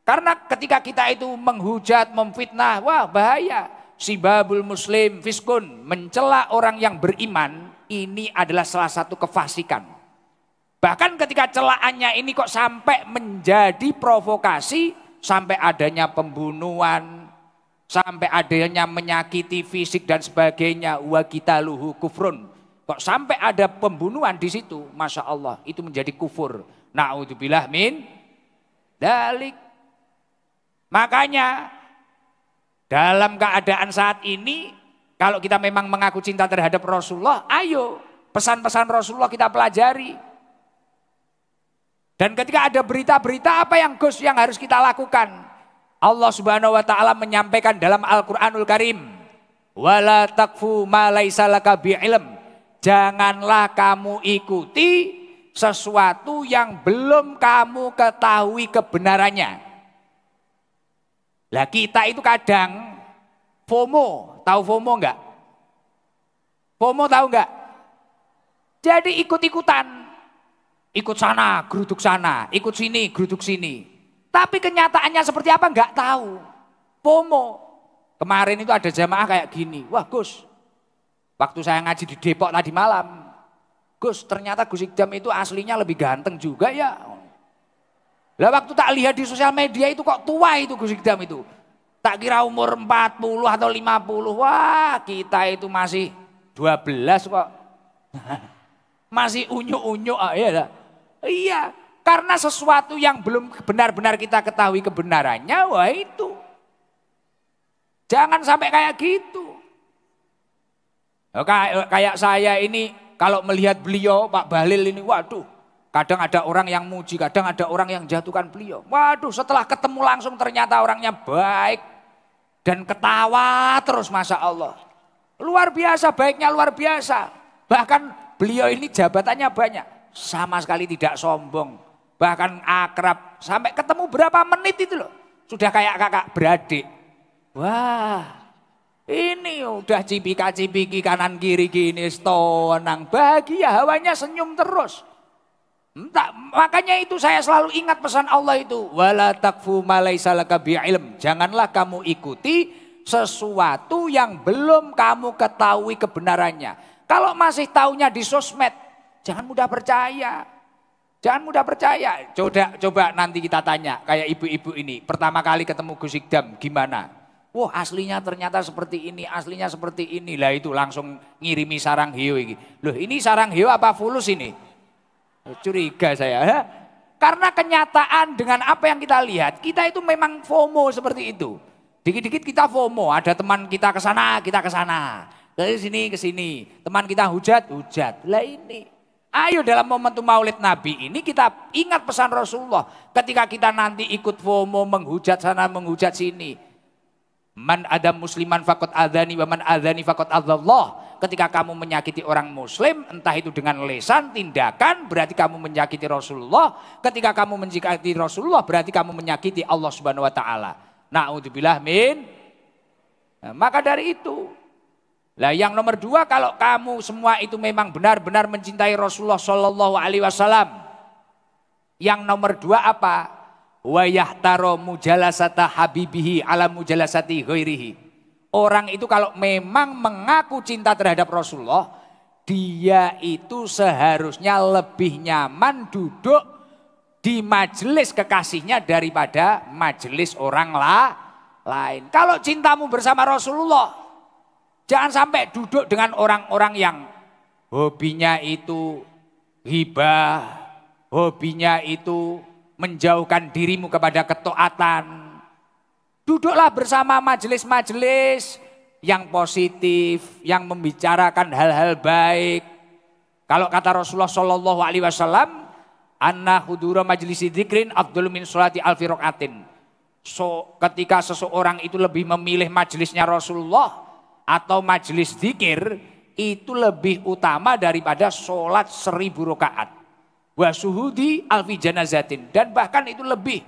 Karena ketika kita itu menghujat, memfitnah, wah bahaya. Sibabul muslim fiskun, mencela orang yang beriman, ini adalah salah satu kefasikan. Bahkan ketika celaannya ini kok sampai menjadi provokasi, sampai adanya pembunuhan, sampai adanya menyakiti fisik dan sebagainya, wa qitaluhu kufrun. Kok sampai ada pembunuhan di situ, Masya Allah, itu menjadi kufur. Na'udzubillah min dalik. Makanya dalam keadaan saat ini, kalau kita memang mengaku cinta terhadap Rasulullah, ayo pesan-pesan Rasulullah kita pelajari. Dan ketika ada berita-berita apa yang harus kita lakukan? Allah Subhanahu wa taala menyampaikan dalam Al-Qur'anul Karim, wala taqfu ma laisa laka bi'ilm. Janganlah kamu ikuti sesuatu yang belum kamu ketahui kebenarannya. Lah kita itu kadang FOMO, tahu FOMO enggak? FOMO tahu enggak? Jadi ikut-ikutan, ikut sana, geruduk sana, ikut sini, geruduk sini. Tapi kenyataannya seperti apa enggak tahu. FOMO. Kemarin itu ada jamaah kayak gini, wah Gus, waktu saya ngaji di Depok tadi malam, Gus ternyata Gus Ikdam itu aslinya lebih ganteng juga ya. Lah waktu tak lihat di sosial media itu kok tua itu Gus Ikdam itu. Tak kira umur 40 atau 50. Wah kita itu masih 12 kok. Masih unyu-unyu. Ya. Iya. Karena sesuatu yang belum benar-benar kita ketahui kebenarannya. Wah itu. Jangan sampai kayak gitu. Kayak saya ini kalau melihat beliau Pak Bahlil ini, waduh, kadang ada orang yang muji, kadang ada orang yang jatuhkan beliau. Waduh, setelah ketemu langsung ternyata orangnya baik dan ketawa terus, Masya Allah. Luar biasa, baiknya luar biasa. Bahkan beliau ini jabatannya banyak, sama sekali tidak sombong. Bahkan akrab, sampai ketemu berapa menit itu loh. Sudah kayak kakak beradik. Wah. Ini udah cipika-cipiki kanan kiri gini, tenang, bahagia, hawanya senyum terus. Entah, makanya itu saya selalu ingat pesan Allah itu. Wala takfu ma laisa laka bi'ilm. Janganlah kamu ikuti sesuatu yang belum kamu ketahui kebenarannya. Kalau masih taunya di sosmed, jangan mudah percaya. Jangan mudah percaya. Coba nanti kita tanya, kayak ibu-ibu ini, pertama kali ketemu Gus Ikdam, gimana? Wah, aslinya ternyata seperti ini, aslinya seperti ini. Lah itu langsung ngirimi sarang hiu ini. Loh, ini sarang hiu apa fulus ini? Curiga saya. Karena kenyataan dengan apa yang kita lihat, kita itu memang FOMO seperti itu. Dikit-dikit kita FOMO, ada teman kita ke sana, kita ke sana. Ke sini, ke sini. Teman kita hujat. Lah ini. Ayo dalam momentum Maulid Nabi ini kita ingat pesan Rasulullah. Ketika kita nanti ikut FOMO, menghujat sana, menghujat sini. Man adam musliman fakot adhani wa man adhani fakot adhallah. Ketika kamu menyakiti orang muslim, entah itu dengan lesan, tindakan, berarti kamu menyakiti Rasulullah. Ketika kamu menyakiti Rasulullah, berarti kamu menyakiti Allah Subhanahu wa taala. Na'udzubillah min. Nah, maka dari itu, lah yang nomor dua, kalau kamu semua itu memang benar-benar mencintai Rasulullah Shallallahu Alaihi Wasallam. Yang nomor dua apa? Wa yahtaro mujalasata habibihi ala mujalasati ghairihi. Orang itu kalau memang mengaku cinta terhadap Rasulullah, dia itu seharusnya lebih nyaman duduk di majelis kekasihnya daripada majelis orang lain. Kalau cintamu bersama Rasulullah, jangan sampai duduk dengan orang-orang yang hobinya itu ghibah, hobinya itu menjauhkan dirimu kepada ketaatan. Duduklah bersama majelis-majelis yang positif, yang membicarakan hal-hal baik. Kalau kata Rasulullah Shallallahu Alaihi Wasallam, anna hudura majlisi dzikrin afdalu min sholati alfi rakaatin. Ketika seseorang itu lebih memilih majelisnya Rasulullah atau majelis zikir, itu lebih utama daripada sholat 1000 rakaat. Wasuhudi alfi janazatin, dan bahkan itu lebih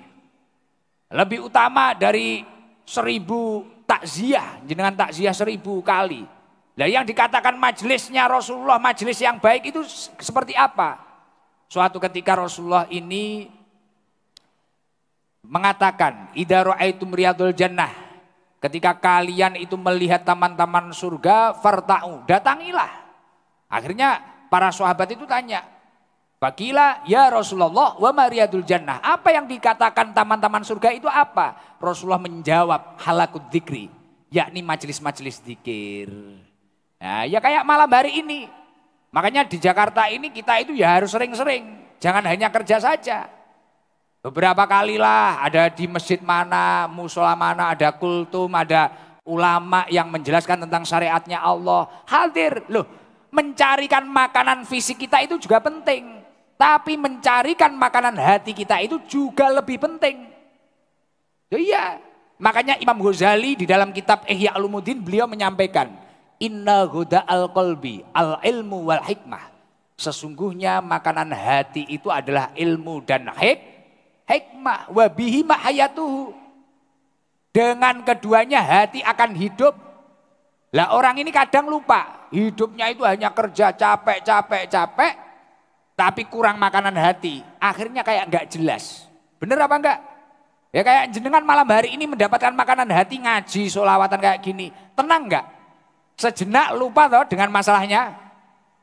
utama dari 1000 takziah, jenengan takziah 1000 kali. Nah, yang dikatakan majelisnya Rasulullah, majelis yang baik itu seperti apa? Suatu ketika Rasulullah ini mengatakan, idza ra'aitum riyadul jannah, ketika kalian itu melihat taman-taman surga, farta'u, datangilah. Akhirnya para sahabat itu tanya, Fakila ya Rasulullah wa mariyadul jannah. Apa yang dikatakan taman-taman surga itu apa? Rasulullah menjawab halakut dzikri, yakni majelis-majelis zikir. Nah, ya kayak malam hari ini. Makanya di Jakarta ini kita itu ya harus sering-sering. Jangan hanya kerja saja. Beberapa kalilah ada di masjid mana, musola mana, ada kultum, ada ulama yang menjelaskan tentang syariatnya Allah. Hadir loh, mencarikan makanan fisik kita itu juga penting. Tapi mencarikan makanan hati kita itu juga lebih penting. Iya, makanya Imam Ghazali di dalam kitab Ihya Ulumuddin beliau menyampaikan, Inna huda al-qalbi al-ilmu wal hikmah. Sesungguhnya makanan hati itu adalah ilmu dan hikmah. Wabihi mahayatuhu. Dengan keduanya hati akan hidup. Lah orang ini kadang lupa, hidupnya itu hanya kerja capek. Tapi kurang makanan hati, akhirnya kayak enggak jelas. Bener apa enggak? Ya kayak jenengan malam hari ini mendapatkan makanan hati, ngaji, sholawatan kayak gini. Tenang enggak? Sejenak lupa toh dengan masalahnya.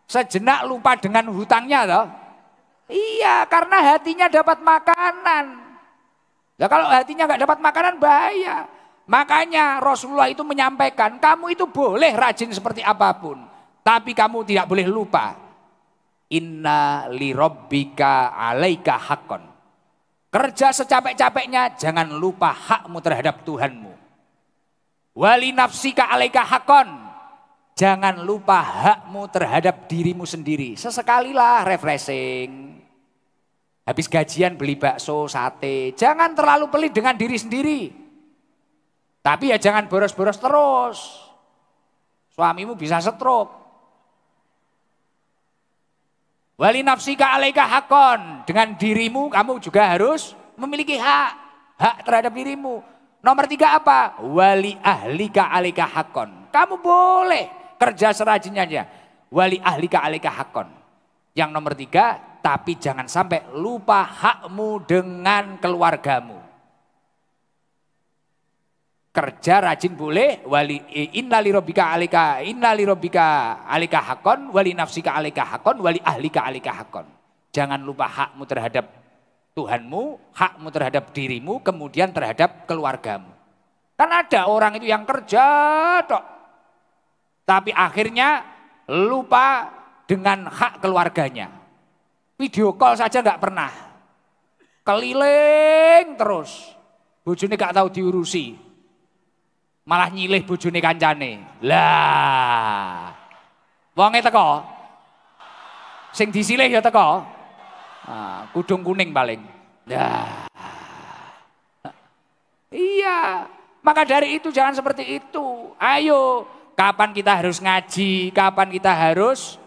Sejenak lupa dengan hutangnya toh. Iya, karena hatinya dapat makanan. Ya kalau hatinya enggak dapat makanan bahaya. Makanya Rasulullah itu menyampaikan, kamu itu boleh rajin seperti apapun. Tapi kamu tidak boleh lupa. Inna li rabbika alaika haqqan. Kerja secapek-capeknya, jangan lupa hakmu terhadap Tuhanmu. Wali nafsika alaika hakon. Jangan lupa hakmu terhadap dirimu sendiri. Sesekalilah refreshing. Habis gajian beli bakso, sate. Jangan terlalu pelit dengan diri sendiri. Tapi ya jangan boros-boros terus. Suamimu bisa stroke. Wali nafsika alaika hakon. Dengan dirimu kamu juga harus memiliki hak. Hak terhadap dirimu. Nomor 3 apa? Wali ahlika alaika hakon. Kamu boleh kerja serajinnya. Wali ahlika alaika hakon. Yang nomor 3, tapi jangan sampai lupa hakmu dengan keluargamu. Kerja rajin boleh, wali innalirabbika alaika hakon, wali nafsika alaika hakon, wali ahlika alaika hakon. Jangan lupa hakmu terhadap Tuhanmu, hakmu terhadap dirimu, kemudian terhadap keluargamu. Kan ada orang itu yang kerja tok, tapi akhirnya lupa dengan hak keluarganya. Video call saja nggak pernah. Keliling terus. Bojone gak tahu diurusi. Malah nyilih bojone kancane. Lah. Wonge teko. Sing disilih ya teko. Kudung kuning paling. Nah. Iya. Maka dari itu jangan seperti itu. Ayo. Kapan kita harus ngaji, kapan kita harus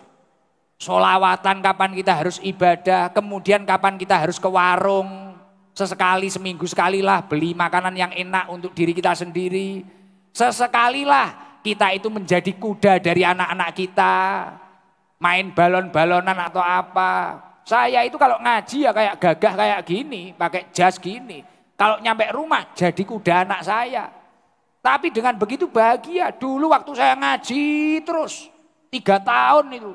sholawatan, kapan kita harus ibadah, kemudian kapan kita harus ke warung, sesekali, seminggu sekali lah beli makanan yang enak untuk diri kita sendiri. Sesekali lah kita itu menjadi kuda dari anak-anak kita, main balon-balonan atau apa. Saya itu kalau ngaji ya kayak gagah kayak gini, pakai jas gini. Kalau nyampe rumah jadi kuda anak saya. Tapi dengan begitu bahagia. Dulu waktu saya ngaji terus 3 tahun itu.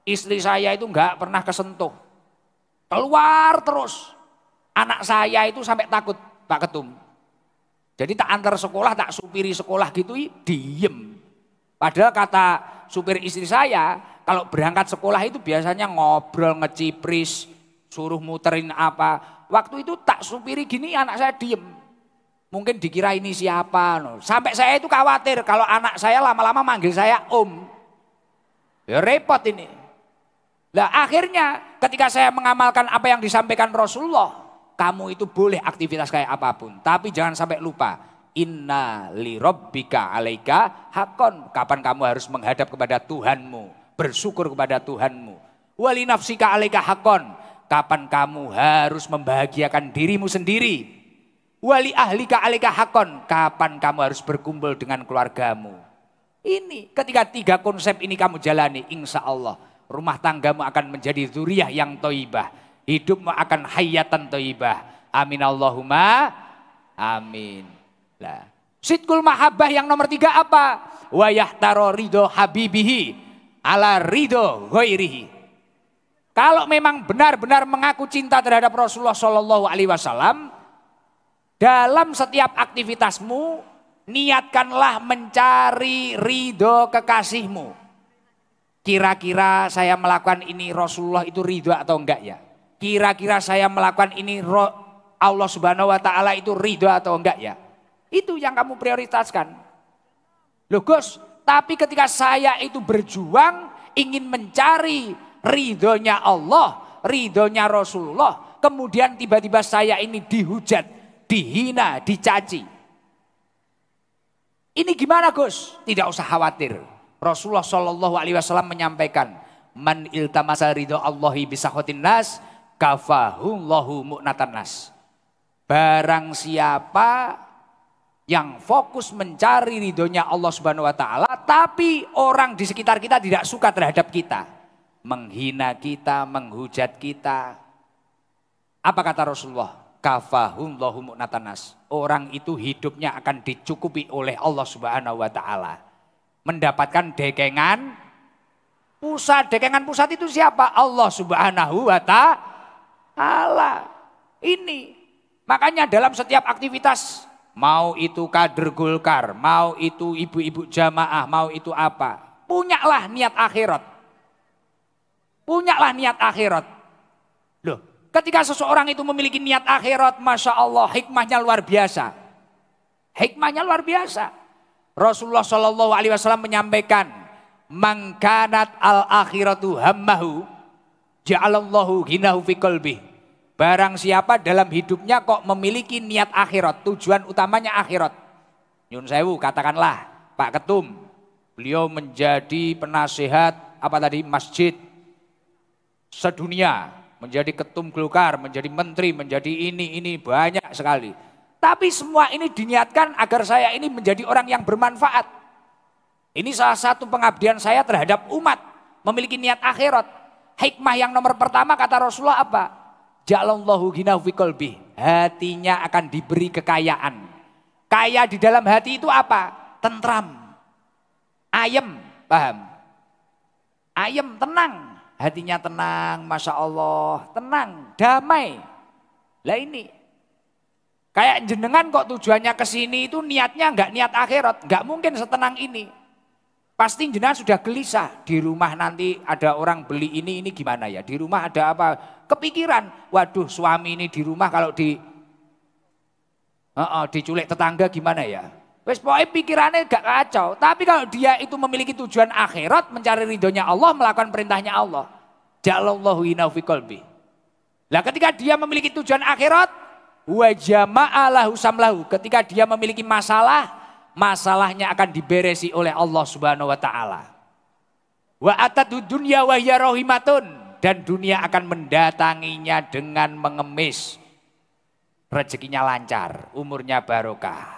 Istri saya itu enggak pernah kesentuh. Keluar terus. Anak saya itu sampai takut Pak Ketum. Jadi tak antar sekolah, tak supiri sekolah gitu diem. Padahal kata supir istri saya, kalau berangkat sekolah itu biasanya ngobrol, ngecipris, suruh muterin apa. Waktu itu tak supiri gini anak saya diem. Mungkin dikira ini siapa. Sampai saya itu khawatir kalau anak saya lama-lama manggil saya om. Ya repot ini. Nah akhirnya ketika saya mengamalkan apa yang disampaikan Rasulullah. Kamu itu boleh aktivitas kayak apapun. Tapi jangan sampai lupa. Inna li rabbika alaika hakon. Kapan kamu harus menghadap kepada Tuhanmu. Bersyukur kepada Tuhanmu. Wali nafsika alaika hakon. Kapan kamu harus membahagiakan dirimu sendiri. Wali ahlika alaika hakon. Kapan kamu harus berkumpul dengan keluargamu. Ini ketika 3 konsep ini kamu jalani, insya Allah rumah tanggamu akan menjadi dzurriyyah yang thayyibah. Hidupmu akan hayatan thayyibah. Amin Allahumma amin. Lah, sidqul mahabbah yang nomor 3 apa? Wa yahtaro ridho habibihi ala ridho ghairihi. Kalau memang benar-benar mengaku cinta terhadap Rasulullah Shallallahu Alaihi Wasallam, dalam setiap aktivitasmu, niatkanlah mencari ridho kekasihmu. Kira-kira saya melakukan ini Rasulullah itu ridho atau enggak ya? Kira-kira saya melakukan ini Allah Subhanahu Wa Taala itu ridho atau enggak ya? Itu yang kamu prioritaskan. Loh Gus, tapi ketika saya itu berjuang ingin mencari ridhonya Allah, ridhonya Rasulullah, kemudian tiba-tiba saya ini dihujat, dihina, dicaci. Ini gimana Gus? Tidak usah khawatir. Rasulullah Shallallahu Alaihi Wasallam menyampaikan, man iltamasa ridho Allahi bisakhotin nas, kafahullahu mu'natan nas. Barang siapa yang fokus mencari ridhonya Allah Subhanahu Wa Taala, tapi orang di sekitar kita tidak suka terhadap kita, menghina kita, menghujat kita. Apa kata Rasulullah? Kafahullahu mu'natan nas. Orang itu hidupnya akan dicukupi oleh Allah Subhanahu Wa Taala. Mendapatkan dekengan pusat. Dekengan pusat itu siapa? Allah Subhanahu Wa Taala. Ini makanya dalam setiap aktivitas, mau itu kader Golkar, mau itu ibu-ibu jamaah, mau itu apa, punyalah niat akhirat. Punyalah niat akhirat. Loh, ketika seseorang itu memiliki niat akhirat, Masya Allah, hikmahnya luar biasa. Hikmahnya luar biasa. Rasulullah Shallallahu Alaihi Wasallam menyampaikan, mangkanat al akhiratu hammahu, ja'alallahu ghinahu fi qalbi. Barang siapa dalam hidupnya kok memiliki niat akhirat, tujuan utamanya akhirat. Nyun sewu, katakanlah Pak Ketum, beliau menjadi penasehat apa tadi masjid sedunia, menjadi ketum Golkar, menjadi menteri, menjadi ini banyak sekali. Tapi semua ini diniatkan agar saya ini menjadi orang yang bermanfaat. Ini salah satu pengabdian saya terhadap umat, memiliki niat akhirat. Hikmah yang nomor pertama kata Rasulullah apa? Ja'alallahu ghinahu fi qalbi. Hatinya akan diberi kekayaan. Kaya di dalam hati itu apa? Tentram. Ayem, paham? Ayem, tenang. Hatinya tenang, Masya Allah. Tenang, damai. Lah ini. Kayak jenengan kok tujuannya ke sini itu niatnya enggak niat akhirat. Enggak mungkin setenang ini. Pasti jenengan sudah gelisah. Di rumah nanti ada orang beli ini gimana ya? Di rumah ada apa? Kepikiran, waduh suami ini di rumah kalau diculik tetangga gimana ya? Wes pokoknya pikirannya gak kacau. Tapi kalau dia itu memiliki tujuan akhirat, mencari ridhonya Allah, melakukan perintahnya Allah. Ja'alallahu ghinahu fi qalbi. Lah ketika dia memiliki tujuan akhirat, wa jama'alahu samlahu. Ketika dia memiliki masalah, masalahnya akan diberesi oleh Allah Subhanahu wa taala. Wa atadu dunya wa hiya rahimatun. Dan dunia akan mendatanginya dengan mengemis. Rezekinya lancar, umurnya barokah.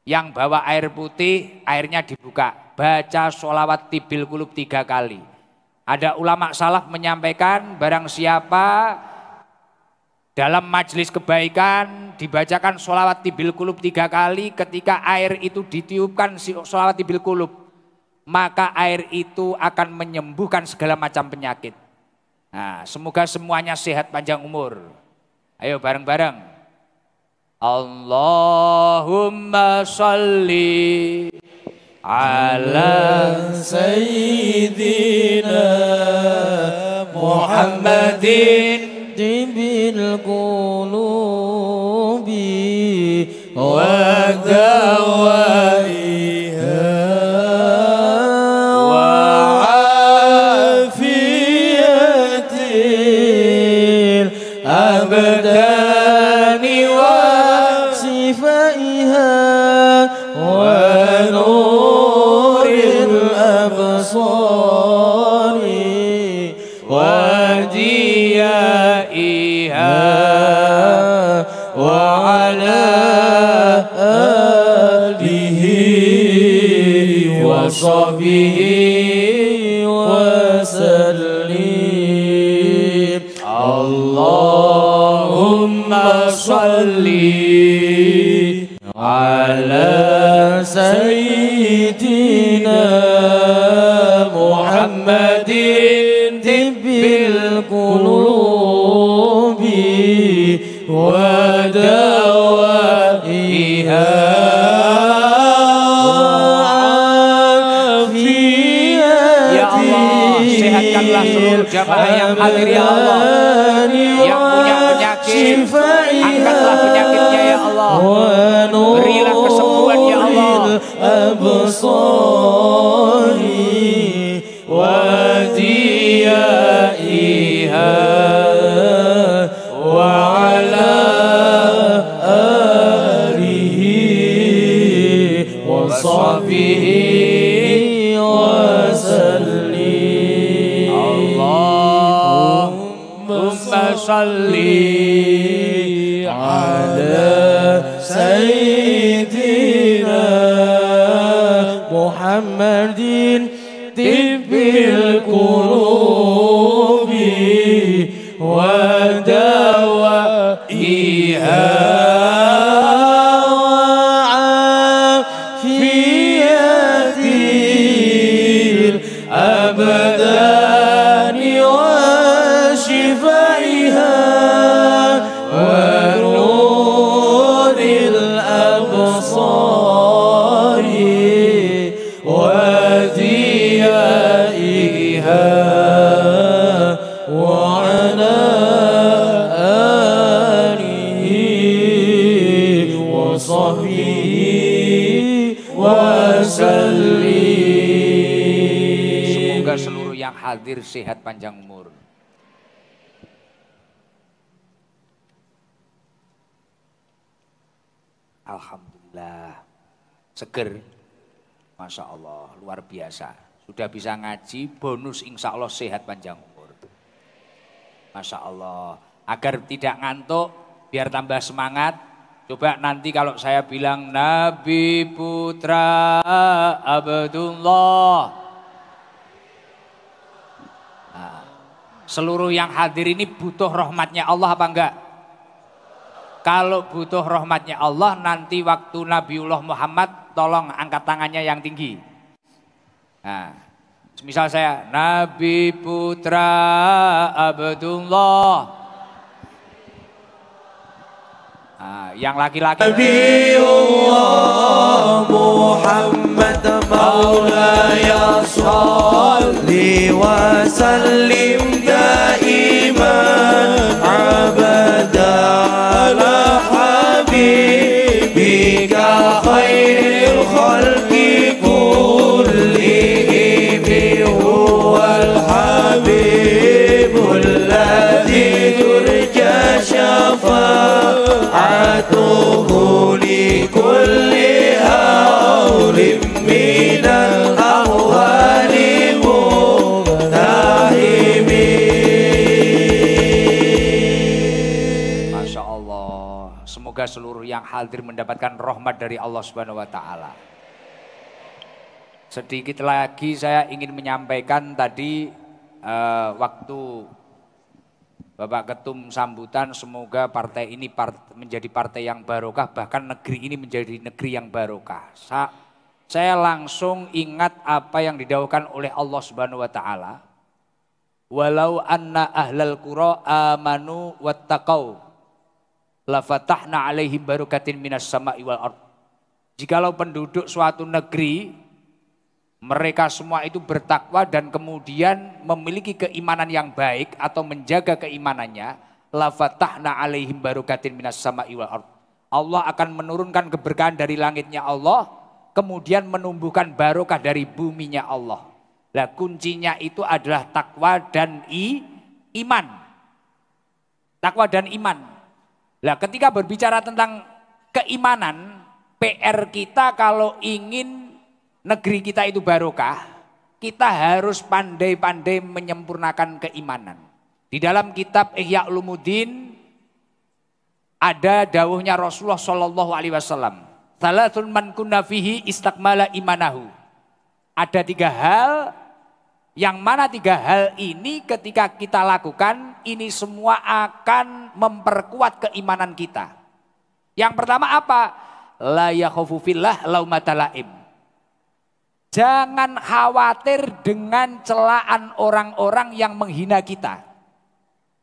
Yang bawa air putih, airnya dibuka. Baca sholawat tibil kulub 3 kali. Ada ulama salaf menyampaikan barang siapa dalam majelis kebaikan dibacakan sholawat tibil kulub 3 kali, ketika air itu ditiupkan sholawat tibil kulub, maka air itu akan menyembuhkan segala macam penyakit. Nah, semoga semuanya sehat panjang umur. Ayo bareng-bareng. Allahumma sholli ala sayyidina Muhammadin tibil qulubi wa dawaiha wa afiyatil abdani wa sifaiha wa nuril absari wa diyaiha wa ala alihi wa sahbihi wa sallim. Allahumma sholli ala sayyidina Muhammadin tibbil qulubi wa dawaiha Ya Allah, sehatkanlah seluruh jamaah yang hadir ya Allah. Yang punya penyakit, angkatlah penyakitnya ya Allah. Berilah kesembuhan ya Allah. Wa diyaiha wa ala alihi wa sahbihi wa sallim. Allahumma sholli ala sayyidina Muhammadin tibbil qulubi wa dawaiha wa afiyatil abdani wa shifaiha wa nuril absari wa diyaiha wa ala alihi wa sahbihi wa وسلم. Semoga seluruh yang hadir sehat panjang umur. Alhamdulillah, seger, Masya Allah, luar biasa. Sudah bisa ngaji, bonus insya Allah sehat panjang umur. Masya Allah, agar tidak ngantuk, biar tambah semangat. Coba nanti kalau saya bilang Nabi Putra Abdullah. Nah, seluruh yang hadir ini butuh rahmatnya Allah apa enggak? Kalau butuh rahmatnya Allah, nanti waktu Nabiullah Muhammad tolong angkat tangannya yang tinggi. Nah, misal saya Nabi Putra Abdullah. Nah, yang laki-laki Nabiullah Muhammad Maulaya Salli wa sallim daiman abada ala habibika khairil khalqi kullihim huwal habibul ladzi turja syafa'atuhu likulli hawlim minal ahwali muhtahimi. Masya Allah, semoga seluruh yang hadir mendapatkan rahmat dari Allah Subhanahu wa Ta'ala. Sedikit lagi saya ingin menyampaikan tadi waktu Bapak Ketum sambutan, semoga partai ini menjadi partai yang barokah, bahkan negeri ini menjadi negeri yang barokah. Saya langsung ingat apa yang didhawuhkan oleh Allah Subhanahu wa Ta'ala. Walau anna ahlal qura amanu wattaqau lafatahna alaihim barokatin minas sama'i wal ard. Jikalau penduduk suatu negeri mereka semua itu bertakwa dan kemudian memiliki keimanan yang baik atau menjaga keimanannya, la fatahna alaihim barokatin minas sama'i wal ard. Allah akan menurunkan keberkahan dari langitnya Allah, kemudian menumbuhkan barokah dari buminya Allah. Lah kuncinya itu adalah takwa dan iman. Takwa dan iman. Lah ketika berbicara tentang keimanan, PR kita kalau ingin negeri kita itu barokah, kita harus pandai-pandai menyempurnakan keimanan. Di dalam kitab Ihya Ulumuddin ada dawuhnya Rasulullah Shallallahu Alaihi Wasallam, Salatun man kunna fihi istakmala imanahu. Ada 3 hal, yang mana 3 hal ini ketika kita lakukan, ini semua akan memperkuat keimanan kita. Yang pertama apa? La yakhafu fillah laumata laim. Jangan khawatir dengan celaan orang-orang yang menghina kita.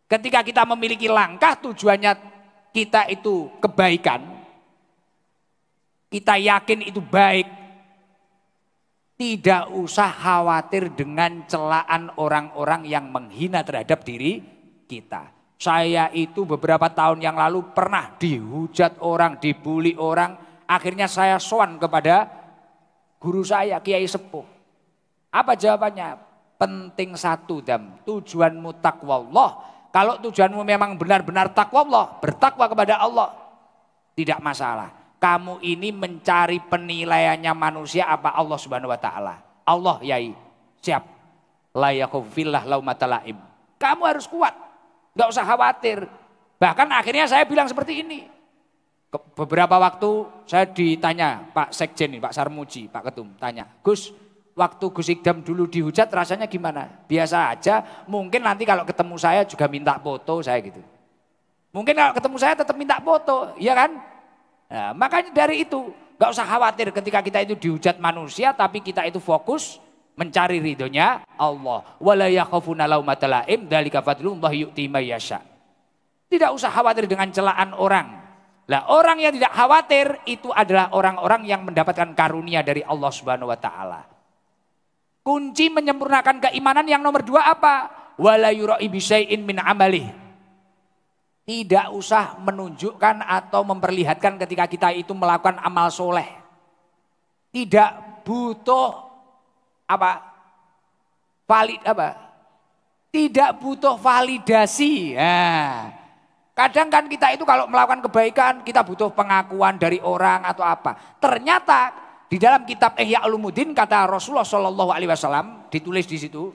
Ketika kita memiliki langkah tujuannya kita itu kebaikan, kita yakin itu baik, tidak usah khawatir dengan celaan orang-orang yang menghina terhadap diri kita. Saya itu beberapa tahun yang lalu pernah dihujat orang, dibully orang, akhirnya saya sowan kepada guru saya, Kiai Sepuh. Apa jawabannya? Penting satu dam, tujuanmu takwallah. Kalau tujuanmu memang benar-benar takwallah, bertakwa kepada Allah, tidak masalah. Kamu ini mencari penilaiannya manusia apa Allah Subhanahu wa Ta'ala? Allah, yai, siap. La yakhafu fillah laumata laim. Kamu harus kuat, nggak usah khawatir. Bahkan akhirnya saya bilang seperti ini. Beberapa waktu saya ditanya Pak Sekjen, Pak Sarmuji, Pak Ketum, tanya, Gus, waktu Gus Ikdam dulu dihujat rasanya gimana? Biasa aja, mungkin nanti kalau ketemu saya juga minta foto saya gitu. Mungkin kalau ketemu saya tetap minta foto, iya kan? Nah, makanya dari itu, gak usah khawatir ketika kita itu dihujat manusia, tapi kita itu fokus mencari ridhonya Allah. Wala yakhafuna laumata laim dzalika fadlullahi yu'ti may yasha. Tidak usah khawatir dengan celaan orang. Lah orang yang tidak khawatir itu adalah orang-orang yang mendapatkan karunia dari Allah Subhanahu wa Ta'ala. Kunci menyempurnakan keimanan yang nomor 2 apa? Wala yura'i bisyai'in min amalih. Tidak usah menunjukkan atau memperlihatkan ketika kita itu melakukan amal soleh. Tidak butuh apa? Tidak butuh validasi. Nah, kadang kan kita itu kalau melakukan kebaikan kita butuh pengakuan dari orang atau apa. Ternyata di dalam kitab Ihya Ulumuddin kata Rasulullah Shallallahu Alaihi Wasallam ditulis di situ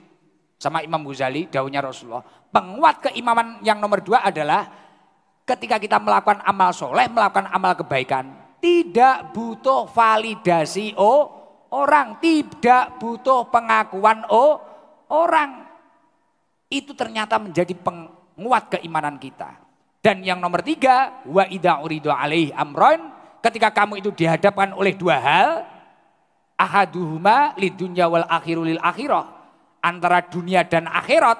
sama Imam Ghazali, dauhnya Rasulullah. Penguat keimaman yang nomor 2 adalah ketika kita melakukan amal soleh, melakukan amal kebaikan, tidak butuh validasi orang, tidak butuh pengakuan orang. Itu ternyata menjadi penguat keimanan kita. Dan yang nomor 3, wa idza uridu alaihi amron, ketika kamu itu dihadapkan oleh 2 hal, ahaduhuma lidunya wal akhiru lil akhirah, antara dunia dan akhirat,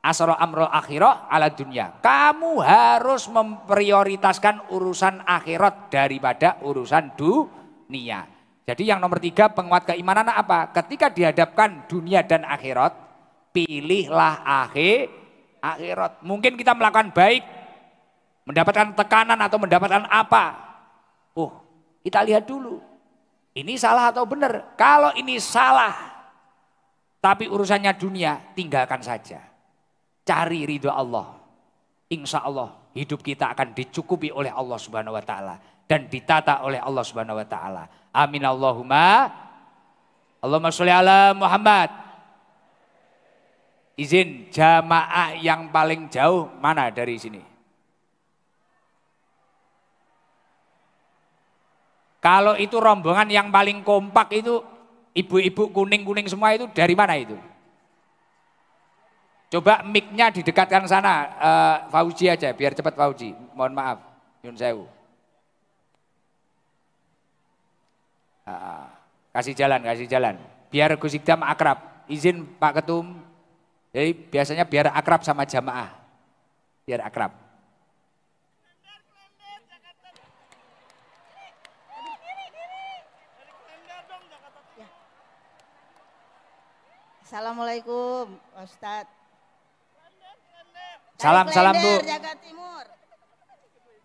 asara amrul akhirah ala dunia. Kamu harus memprioritaskan urusan akhirat daripada urusan dunia. Jadi yang nomor 3 penguat keimanan apa? Ketika dihadapkan dunia dan akhirat, pilihlah akhirat. Mungkin kita melakukan baik, mendapatkan tekanan atau mendapatkan apa? Kita lihat dulu. Ini salah atau benar? Kalau ini salah, tapi urusannya dunia, tinggalkan saja. Cari ridho Allah. Insya Allah hidup kita akan dicukupi oleh Allah Subhanahu Wa Taala dan ditata oleh Allah Subhanahu Wa Taala. Amin Allahumma. Allahumma sholli ala Muhammad. Izin jamaah yang paling jauh mana dari sini? Kalau itu rombongan yang paling kompak itu ibu-ibu kuning-kuning semua itu dari mana itu? Coba mic-nya didekatkan sana, Fauji aja biar cepat Fauji. Mohon maaf, Yun Sewu. Kasih jalan. Biar Gus Ikdam akrab. Izin Pak Ketum. Jadi biasanya biar akrab sama jamaah. Biar akrab. Assalamualaikum Ustadz. Salam Bu. Jaga Timur.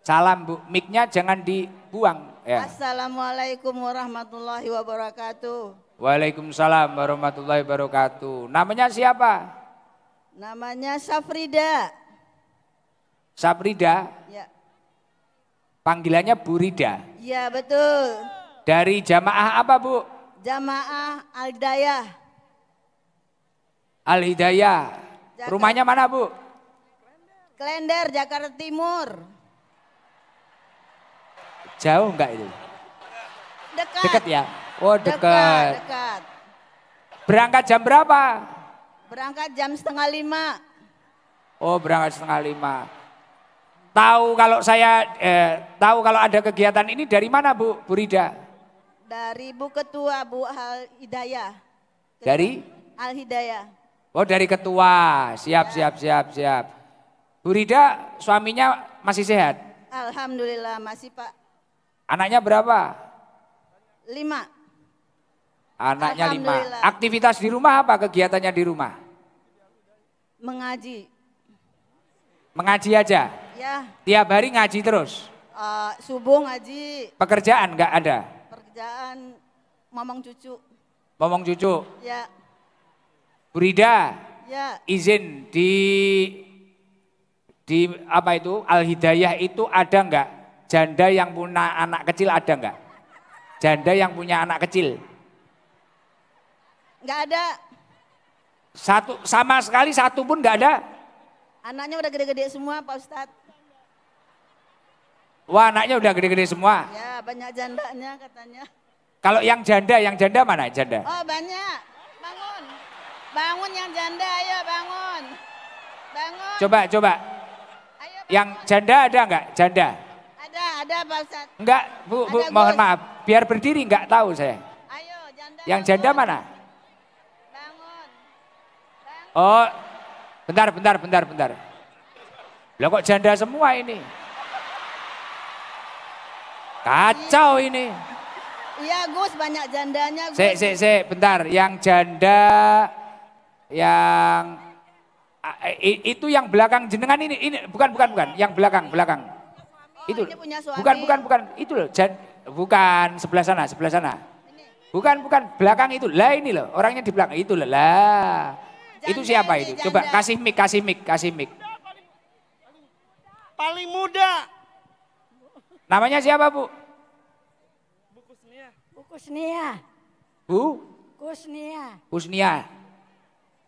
Salam Bu, mic-nya jangan dibuang. Ya. Assalamualaikum warahmatullahi wabarakatuh. Waalaikumsalam warahmatullahi wabarakatuh. Namanya siapa? Namanya Safrida. Safrida? Ya. Panggilannya Bu Rida? Ya betul. Dari jamaah apa Bu? Jamaah Al-Hidayah. Al-Hidayah. Rumahnya mana Bu? Klender, Jakarta Timur. Jauh enggak itu? Dekat. Dekat ya? Oh dekat. Dekat. Berangkat jam berapa? Berangkat jam 4:30. Oh berangkat 4:30. Tahu kalau ada kegiatan ini dari mana Bu Rida? Dari Bu Ketua Bu Al-Hidayah. Dari? Al-Hidayah. Oh dari ketua, siap. Bu Rida suaminya masih sehat? Alhamdulillah masih Pak. Anaknya berapa? 5. Anaknya 5. Aktivitas di rumah apa kegiatannya di rumah? Mengaji. Mengaji aja? Ya. Tiap hari ngaji terus? Subuh ngaji. Pekerjaan enggak ada? Pekerjaan momong cucu. Momong cucu? Ya. Bu Rida, ya. Izin di apa itu Al-Hidayah itu ada enggak janda yang punya anak kecil, ada enggak? Janda yang punya anak kecil? Enggak ada. Sama sekali satu pun enggak ada? Anaknya udah gede-gede semua Pak Ustadz. Wah anaknya udah gede-gede semua? Ya banyak jandanya katanya. Kalau yang janda mana janda? Oh banyak, bangun yang janda, ayo bangun. Coba. Ayo, yang janda ada enggak? Janda? Ada Pak Ustadz. Enggak Bu, mohon maaf. Biar berdiri enggak tahu saya. Ayo janda. Yang janda mana? Bangun. Oh, bentar. Lah kok janda semua ini? Kacau ini. Iya Gus, banyak jandanya Gus. Bentar. Yang janda, yang itu yang belakang jenengan ini bukan. Yang belakang. Itu ini punya suami. bukan. Itu loh, bukan sebelah sana. Ini. Bukan, belakang itu. Lah ini loh, orangnya di belakang itu loh. Lah. Itu Janda siapa ini, itu? Coba janda. kasih mic. Paling muda. Namanya siapa, Bu? Bu Kusnia. Bu Kusnia. Husnia.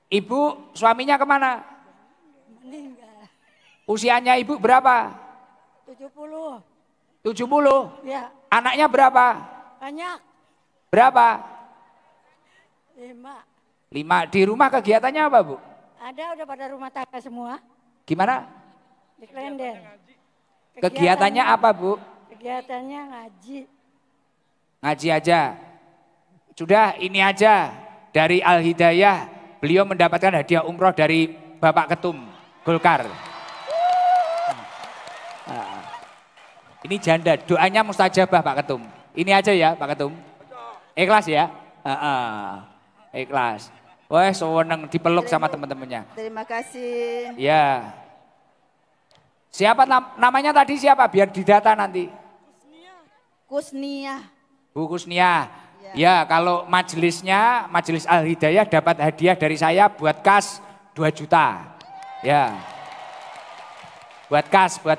Ibu suaminya kemana? Meninggal. Usianya ibu berapa? 70. 70. Ya, Anaknya berapa? banyak. Berapa? 5. 5. Di rumah kegiatannya apa, Bu? Ada udah pada rumah tangga semua. Gimana? Di Klender. Kegiatannya apa, Bu? Kegiatannya ngaji. Ngaji aja. Sudah ini aja dari Al Hidayah. Beliau mendapatkan hadiah umroh dari Bapak Ketum Golkar. Nah, ini janda, doanya mustajabah Pak Ketum. Ini aja ya Pak Ketum. Ikhlas ya? Ikhlas. Wah, seneng dipeluk sama teman-temannya. Terima kasih. Ya. Siapa namanya tadi siapa? Biar didata nanti. Kusnia. Bu Kusnia. Ya, kalau majelisnya, Majelis Al Hidayah dapat hadiah dari saya buat kas 2 juta. Ya. Buat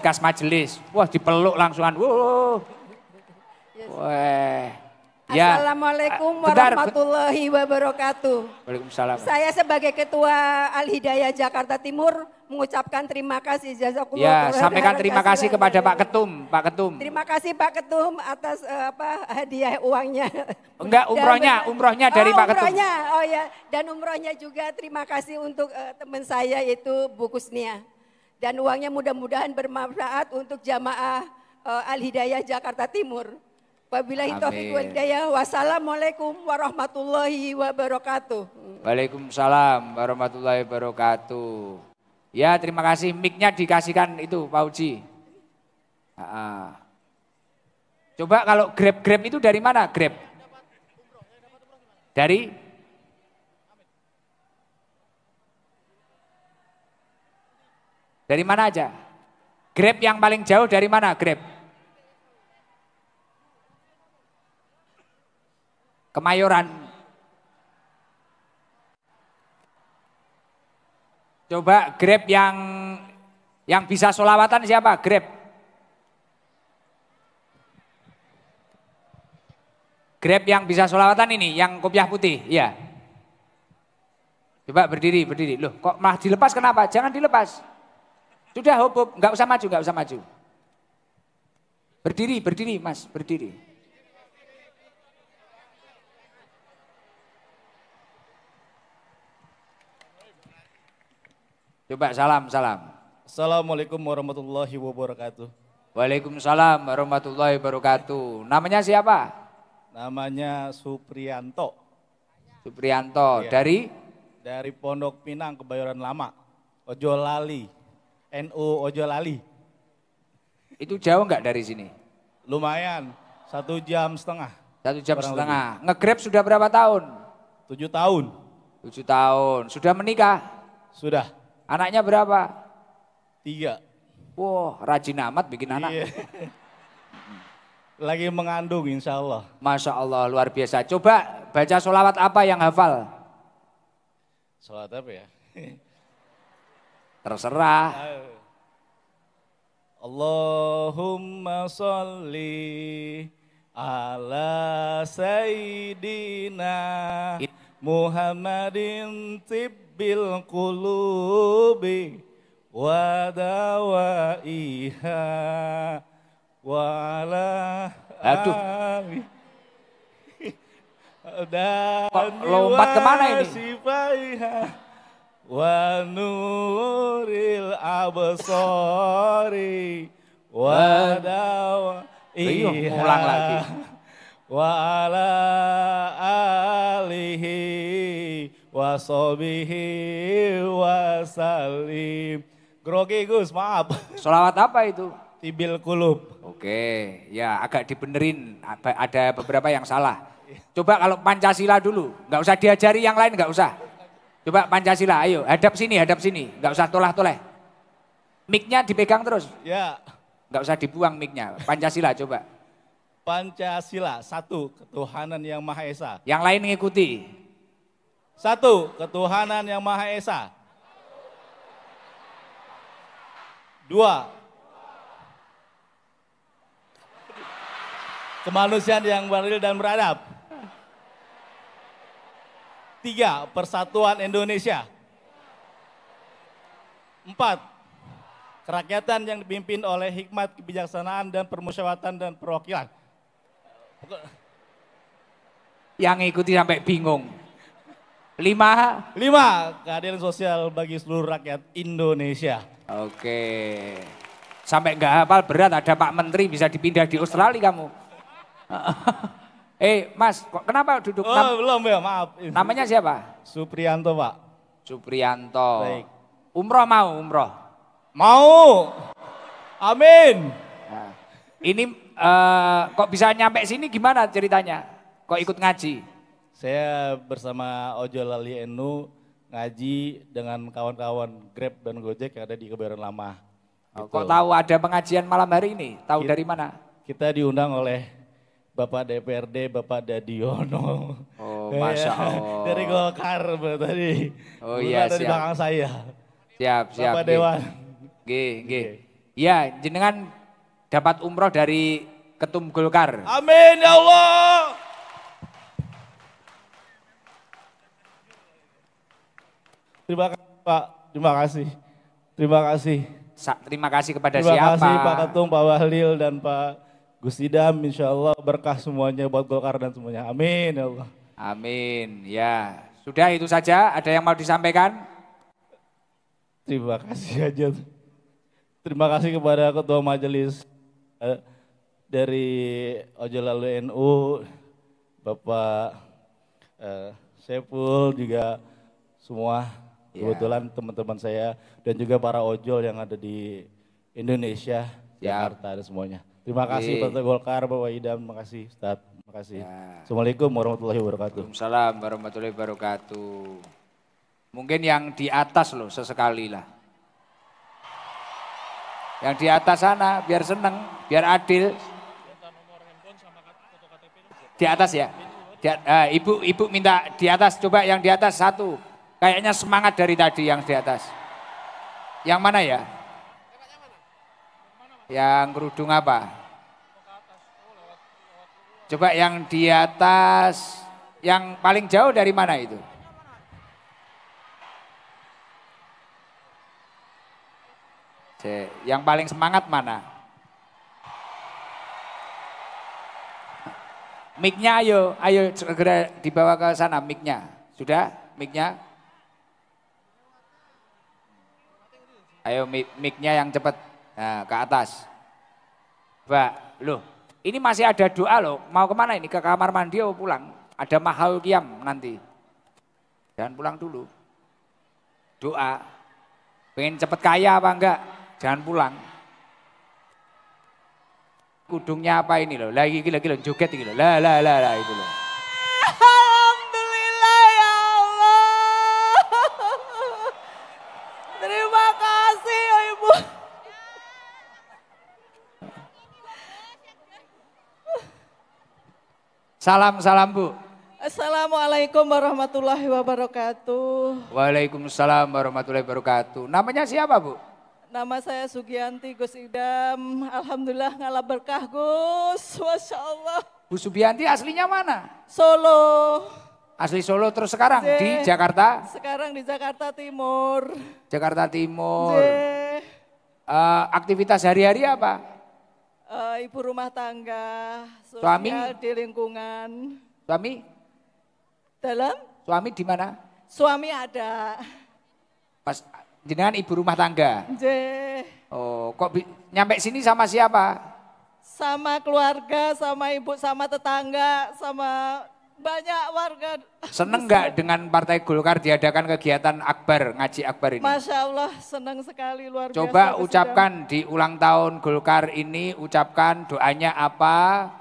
kas majelis. Wah, dipeluk langsungan. Wah. Wah. Ya. Assalamualaikum Bentar. warahmatullahi wabarakatuh. Waalaikumsalam. Saya sebagai Ketua Al Hidayah Jakarta Timur mengucapkan terima kasih jazakumullah. Ya, khairan sampaikan terima kasih kasiran. kepada Pak Ketum, Pak Ketum. Terima kasih Pak Ketum atas hadiah uangnya. Enggak, umrohnya dari Pak Ketum. Umrohnya, oh ya, dan umrohnya juga terima kasih untuk teman saya yaitu Bu Kusnia. Dan uangnya mudah-mudahan bermanfaat untuk jamaah Al Hidayah Jakarta Timur. Wabillahi taufiq wal hidayah. Wassalamualaikum warahmatullahi wabarakatuh. Waalaikumsalam warahmatullahi wabarakatuh. Ya, terima kasih. Mic-nya dikasihkan itu Pak Uji. Coba kalau Grab itu dari mana? Grab? Dari mana aja? Grab yang paling jauh dari mana? Grab? Kemayoran. Coba Grab yang bisa sholawatan siapa? Grab. Grab yang bisa sholawatan ini, yang kopiah putih, ya. Coba berdiri. Loh, kok malah dilepas kenapa? Jangan dilepas. Sudah hop, nggak usah maju. Berdiri Mas, berdiri. Coba salam. Assalamualaikum warahmatullahi wabarakatuh. Waalaikumsalam warahmatullahi wabarakatuh. Namanya siapa? Namanya Supriyanto. Supriyanto. Iya. Dari Pondok Pinang, Kebayoran Lama. Ojo Lali. NU Ojo Lali. Itu jauh nggak dari sini? Lumayan, 1 jam setengah. 1 jam Kurang setengah. Nge-Grab sudah berapa tahun? 7 tahun. 7 tahun. Sudah menikah? Sudah. Anaknya berapa? 3. Wah, rajin amat bikin anak. Iya. Lagi mengandung insya Allah. Masya Allah, luar biasa. Coba baca sholawat apa yang hafal? Sholat apa ya? Terserah. Allahumma sholli ala sayyidina Muhammadin tibbil qulubi wa dawaiha wa ala Aduh. Kok lompat kemana ini? Wa nuril absari wa dawaiha Ulang lagi. wa ala alihi wa sahbihi wa salim. Grogi Gus, maaf. Sholawat apa itu? Tibil kulub. Oke, ya agak dibenerin. Ada beberapa yang salah. Coba kalau Pancasila dulu, nggak usah diajari yang lain, nggak usah. Coba Pancasila, ayo hadap sini, nggak usah toleh-toleh. Mic-nya dipegang terus, Ya. nggak usah dibuang mic-nya. Pancasila coba. Pancasila, satu, ketuhanan yang Maha Esa. Yang lain mengikuti. Satu, ketuhanan yang Maha Esa. Dua, kemanusiaan yang beradil dan beradab. Tiga, persatuan Indonesia. Empat, kerakyatan yang dipimpin oleh hikmat, kebijaksanaan, dan permusyawaratan dan perwakilan. Yang ikuti sampai bingung. Lima. Keadilan sosial bagi seluruh rakyat Indonesia. Oke. Sampai nggak hafal berat, ada Pak Menteri bisa dipindah di Australia kamu. Mas, kenapa duduk? Belum ya, maaf. Namanya siapa? Supriyanto, Pak. Supriyanto. Baik. Umroh mau, umroh? Mau. Amin. Nah, ini kok bisa nyampe sini gimana ceritanya? Kok ikut ngaji? Saya bersama Ojo Lali NU ngaji dengan kawan-kawan Grab dan Gojek yang ada di Kebayoran Lama. Oh, Gitu. kok tahu ada pengajian malam hari ini? Tahu dari mana? Kita diundang oleh Bapak DPRD, Bapak Dadiono. Oh, Masya Allah. Dari Golkar tadi. Oh iya, dari siap. belakang saya. Siap. Bapak Dewan. Nggih. Ya, jenengan dapat umroh dari Ketum Golkar. Amin ya Allah. Terima kasih Pak, terima kasih. Terima kasih kepada Terima siapa? kasih Pak Ketum, Pak Bahlil, dan Pak Gus Idam. Insya Allah berkah semuanya buat Golkar dan semuanya. Amin ya Allah. Amin. Ya, sudah itu saja. Ada yang mau disampaikan? Terima kasih aja. Terima kasih kepada Ketua Majelis dari Ojo Lalu NU, Bapak Sepul juga semua. Ya. Kebetulan teman-teman saya dan juga para ojol yang ada di Indonesia, Jakarta dan semuanya. Terima kasih Partai Golkar, Bapak Idam, terima kasih Ustaz, terima kasih. Ya. Assalamualaikum warahmatullahi wabarakatuh. Waalaikumsalam warahmatullahi wabarakatuh. Mungkin yang di atas loh sesekali lah. Yang di atas sana biar seneng, biar adil. Di atas ya? Ibu minta di atas, coba yang di atas satu. Kayaknya semangat dari tadi yang di atas. Yang mana ya? Yang kerudung apa? Coba yang di atas, yang paling jauh dari mana itu? Yang paling semangat mana? Mic-nya ayo segera dibawa ke sana mic-nya. Sudah mic-nya? Ayo mic-nya yang cepat, nah, ke atas. Mbak, loh ini masih ada doa loh, mau kemana ini? Ke kamar mandi atau pulang? Ada mahal qiyam nanti. Jangan pulang dulu. Doa, pengen cepet kaya apa enggak? Jangan pulang. Kudungnya apa ini loh, lagi gila joget ini loh, lah itu loh. Alhamdulillah ya Allah. Terima kasih Ibu. Salam Bu. Assalamualaikum warahmatullahi wabarakatuh. Waalaikumsalam warahmatullahi wabarakatuh. Namanya siapa Bu? Nama saya Sugianti Gus Idam. Alhamdulillah ngalah berkah Gus. Masya Allah. Bu Subianti aslinya mana? Solo. Asli Solo terus sekarang di Jakarta? Sekarang di Jakarta Timur. Jakarta Timur. Jeh. Aktivitas hari-hari apa? Ibu rumah tangga. Suami? Sosial di lingkungan. Suami? Dalam? Suami di mana? Suami ada. Pas jenengan ibu rumah tangga. Jeh. Oh, kok nyampe sini sama siapa? Sama keluarga, sama ibu, sama tetangga, sama banyak warga. Seneng nggak dengan Partai Golkar diadakan kegiatan akbar, ngaji akbar ini? Masya Allah, senang sekali, luar biasa. Coba Gus ucapkan di ulang tahun Golkar ini, ucapkan doanya apa?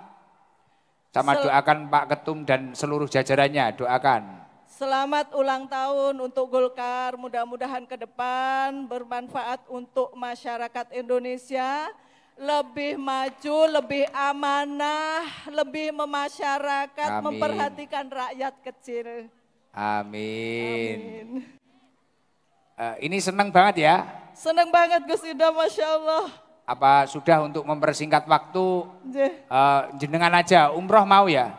Sama doakan Pak Ketum dan seluruh jajarannya, doakan. Selamat ulang tahun untuk Golkar, mudah-mudahan ke depan bermanfaat untuk masyarakat Indonesia. lebih maju, lebih amanah, lebih memasyarakat, Amin. memperhatikan rakyat kecil. Amin. Ini senang banget ya. Senang banget Gus Ida, Masya Allah. Apa sudah untuk mempersingkat waktu Nggih. jenengan aja umroh mau ya?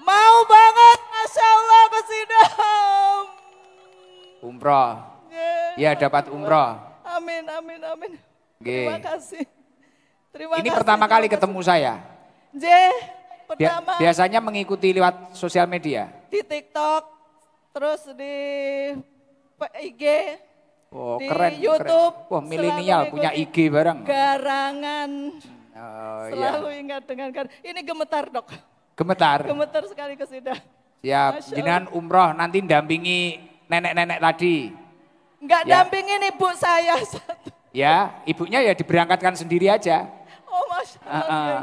Mau banget, Masya Allah Gus Ida. Umroh. Nggih. Ya dapat umroh. Amin, amin, amin. Nggih. Terima kasih. Terima Ini kasih, pertama terima kali kasih. ketemu saya. Nggih, pertama Biasanya mengikuti lewat sosial media. di TikTok, terus di IG, Oh, di keren. YouTube. Keren. Wah, milenial selalu punya mengikuti IG bareng. Garangan. Oh, iya. Selalu ingat dengan ini gemetar dok. Gemetar. Gemetar sekali ke sudah. Siap. Masya Jenengan umroh nanti dampingi nenek-nenek tadi. Enggak Ya. dampingin ibu saya satu. Ya, ibunya ya diberangkatkan sendiri aja. Oh Masya Allah.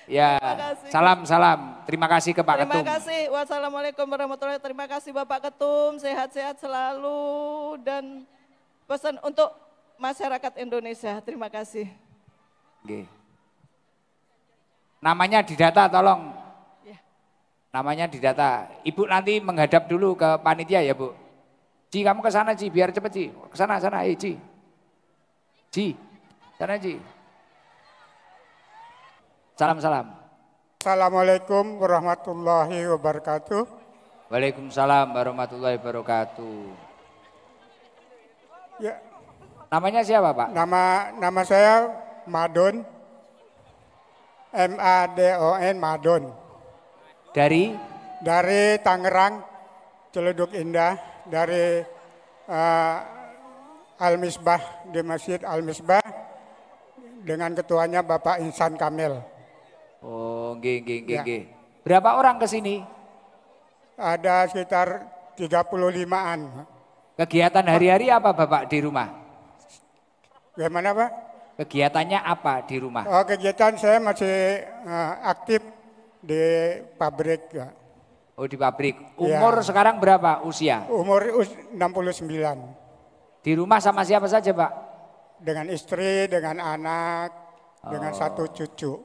Ya, Terima kasih. salam. Terima kasih ke Pak Terima Ketum. kasih. Wassalamualaikum warahmatullahi wabarakatuh. Terima kasih Bapak Ketum. Sehat-sehat selalu. Dan pesan untuk masyarakat Indonesia. Terima kasih. Oke. Namanya didata tolong. Ya. Namanya didata. Ibu nanti menghadap dulu ke panitia ya Bu. Ci kamu ke sana Ci, biar cepet Ci. Ke sana, Ci. Ci, sana Ci. Salam. Assalamualaikum warahmatullahi wabarakatuh. Waalaikumsalam warahmatullahi wabarakatuh. Ya, Namanya siapa Pak? nama saya Madon, M-A-D-O-N, Madon. Dari Dari Tangerang, Celeduk Indah, dari Al-Misbah, di Masjid Al-Misbah, dengan ketuanya Bapak Insan Kamil. Oh, nggih. Ya. Berapa orang ke sini? Ada sekitar 35-an. Kegiatan hari-hari apa Bapak di rumah? Gimana Pak? Kegiatannya apa di rumah? Oh, kegiatan saya masih aktif di pabrik. Ya. Oh, di pabrik. Umur sekarang berapa usia? Umur 69. Di rumah sama siapa saja Pak? Dengan istri, dengan anak, dengan satu cucu.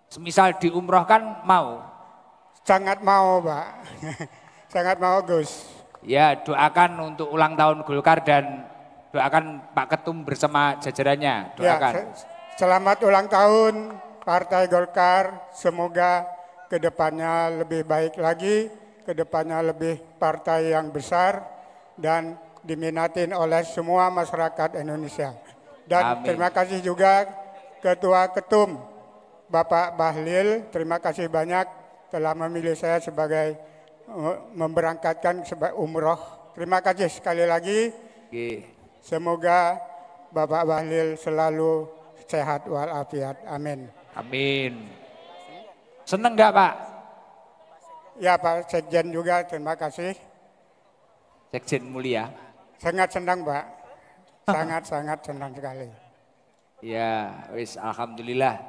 Semisal diumrohkan mau? Sangat mau Pak, sangat mau Gus. Ya, doakan untuk ulang tahun Golkar dan doakan Pak Ketum bersama jajarannya. Ya, Doakan. selamat ulang tahun Partai Golkar, semoga kedepannya lebih baik lagi, kedepannya lebih partai yang besar dan diminatin oleh semua masyarakat Indonesia. Dan Amin. terima kasih juga Ketua Ketum Bapak Bahlil, terima kasih banyak telah memilih saya sebagai memberangkatkan umroh. Terima kasih sekali lagi. Oke. Semoga Bapak Bahlil selalu sehat walafiat. Amin. Amin. Seneng nggak Pak? Ya Pak Sekjen juga terima kasih. Sekjen mulia. Sangat senang Pak. Sangat senang sekali. Ya, wis alhamdulillah.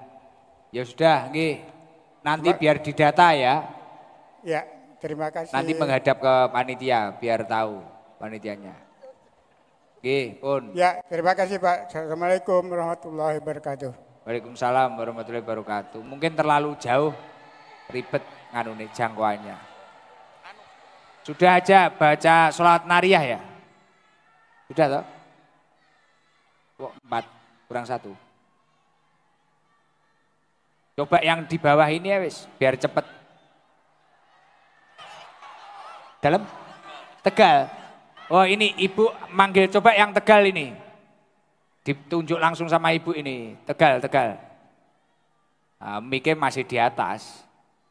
Ya sudah, nggih. Nanti biar didata ya. Ya, terima kasih. Nanti menghadap ke panitia biar tahu panitianya. Oke, pun. Ya, terima kasih Pak. Assalamualaikum warahmatullahi wabarakatuh. Waalaikumsalam warahmatullahi wabarakatuh. Mungkin terlalu jauh, ribet nganune jangkauannya. Sudah aja baca sholat nariyah ya? Sudah toh? Kok 4 kurang 1. Coba yang di bawah ini ya wis, biar cepet. Dalam? Tegal. Oh ini ibu manggil, coba yang Tegal ini. Ditunjuk langsung sama ibu ini, Tegal. Nah, mic-nya masih di atas.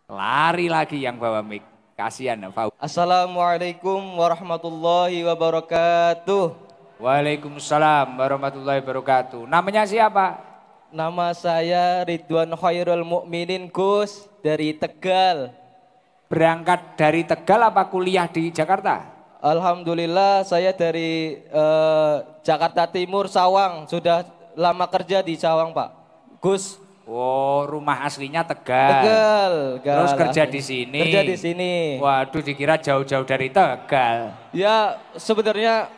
Lari lagi yang bawa mic. Kasihan. Assalamualaikum warahmatullahi wabarakatuh. Waalaikumsalam warahmatullahi wabarakatuh. Namanya siapa? Nama saya Ridwan Khairul Mukminin Gus dari Tegal. Berangkat dari Tegal apa kuliah di Jakarta? Alhamdulillah saya dari Jakarta Timur, Sawang. Sudah lama kerja di Sawang Pak. Gus. Oh, rumah aslinya Tegal. Tegal. Terus kerja asli. di sini. Kerja di sini. Waduh, dikira jauh-jauh dari Tegal. Ya sebenarnya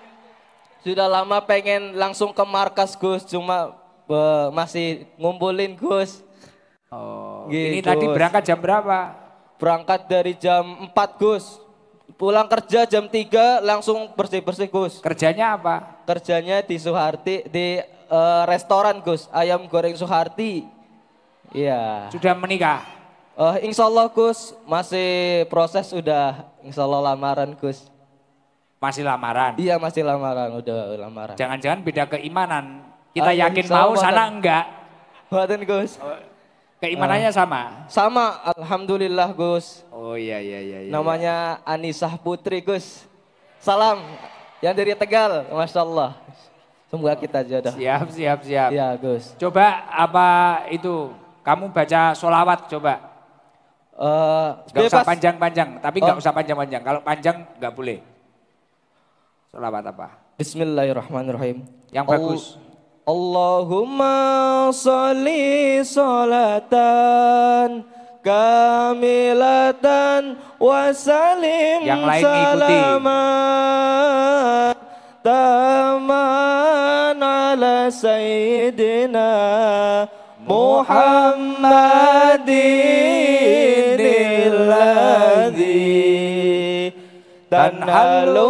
sudah lama pengen langsung ke markas Gus, cuma masih ngumpulin Gus. Oh, Gitu, ini tadi Gus. berangkat jam berapa? Berangkat dari jam 4 Gus. Pulang kerja jam 3 langsung bersih-bersih Gus. Kerjanya apa? Kerjanya di Suharti, di restoran Gus, ayam goreng Suharti. Iya. Sudah menikah? Insya Allah Gus, masih proses udah insya Allah lamaran Gus. Masih lamaran? Iya masih lamaran, udah lamaran. Jangan-jangan beda keimanan. Kita Iya, yakin insya Allah, mau, sana Badan. enggak? Badan Gus. Keimanannya sama? Sama, alhamdulillah Gus. Oh iya. Namanya Anisah Putri Gus. Salam yang dari Tegal, Masya Allah. Semoga kita jodoh. Siap. Iya Gus. Coba apa itu, kamu baca sholawat coba. Gak usah panjang-panjang, tapi gak usah panjang-panjang. Kalau panjang gak boleh. Sholawat apa? Bismillahirrahmanirrahim. Yang bagus. Allahumma sholli sholatan kamilatan wa salim Yang lain ngikuti. salaman taman ala sayyidina Muhammadin alladhi tanhalu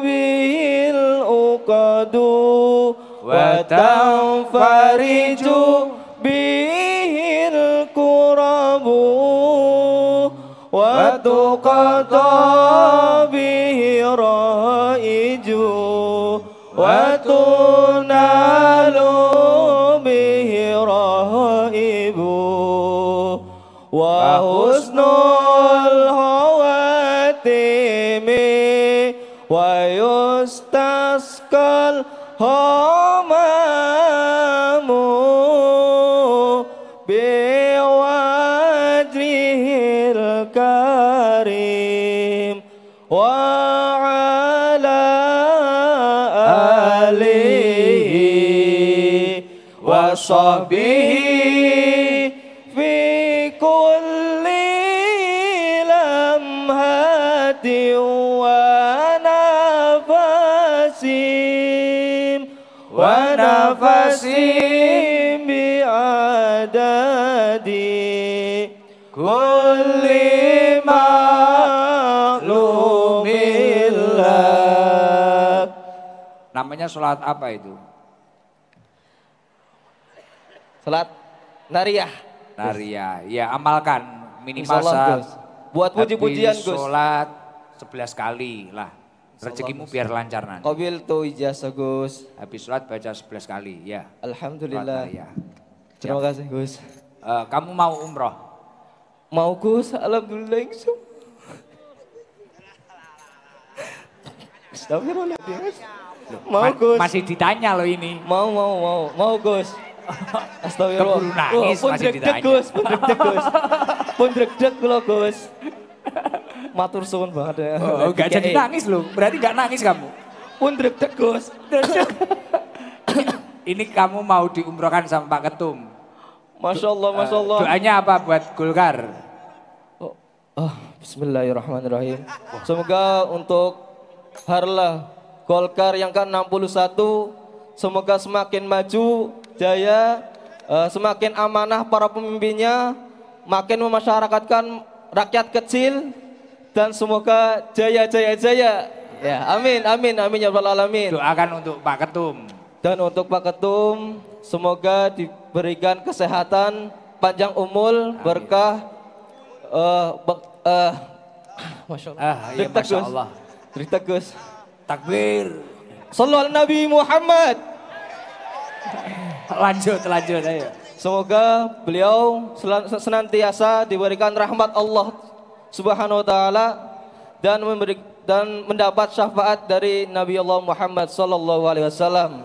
bihil uqadu wa tanfariju bihil kurabu wa tuqata bihi raiju wa tunalu bihi raibu wa husnul hawatimi wa yustasqal hamamu biwajhil karim wa ala alihi wa sahbihi fi kulli lamhati wa nafasim wa nafasim bi'adadi kulli maklumillah. Namanya sholat apa itu? Salat Nariyah. Nariyah. Ya amalkan minimal Insyaallah, saat Gus. Buat puji-pujian habis Gus. sholat 11 kali lah. Rezekimu biar lancar nanti. Qabil tu ijazah Gus. Habis sholat baca 11 kali ya. Alhamdulillah. Sholat Nariyah. Terima kasih Gus. Kamu mau umroh? Mau Gus, alhamdulillah insya. Astagfirullahaladzim. Mau Gus. Masih ditanya loh ini. Mau Gus. Astagfirullah. Keburu nangis Pun masih deg-deg ditanya. Gus, pun deg-deg Gus. Pun deg-deg kula Gus. Matur suwun banget ya. Oh, gak jadi nangis loh. Berarti gak nangis kamu. Pun deg-deg Gus. Ini kamu mau diumrohkan sama Pak Ketum. Masya Allah, Masya Allah. Doanya apa buat Golkar? Bismillahirrahmanirrahim. Semoga untuk Harlah Golkar yang ke-61 semoga semakin maju, jaya, semakin amanah para pemimpinnya, makin memasyarakatkan rakyat kecil, dan semoga jaya. Ya, amin ya rabbal alamin. Doakan untuk Pak Ketum. Dan untuk Pak Ketum, semoga diberikan kesehatan, panjang umur, berkah. Masya Allah. Ya Masya Allah. Cerita Gus. Takbir. Sallu ala Nabi Muhammad. Lanjut ayo. Semoga beliau senantiasa diberikan rahmat Allah Subhanahu wa taala dan mendapat syafaat dari Nabi Allah Muhammad sallallahu alaihi wasallam.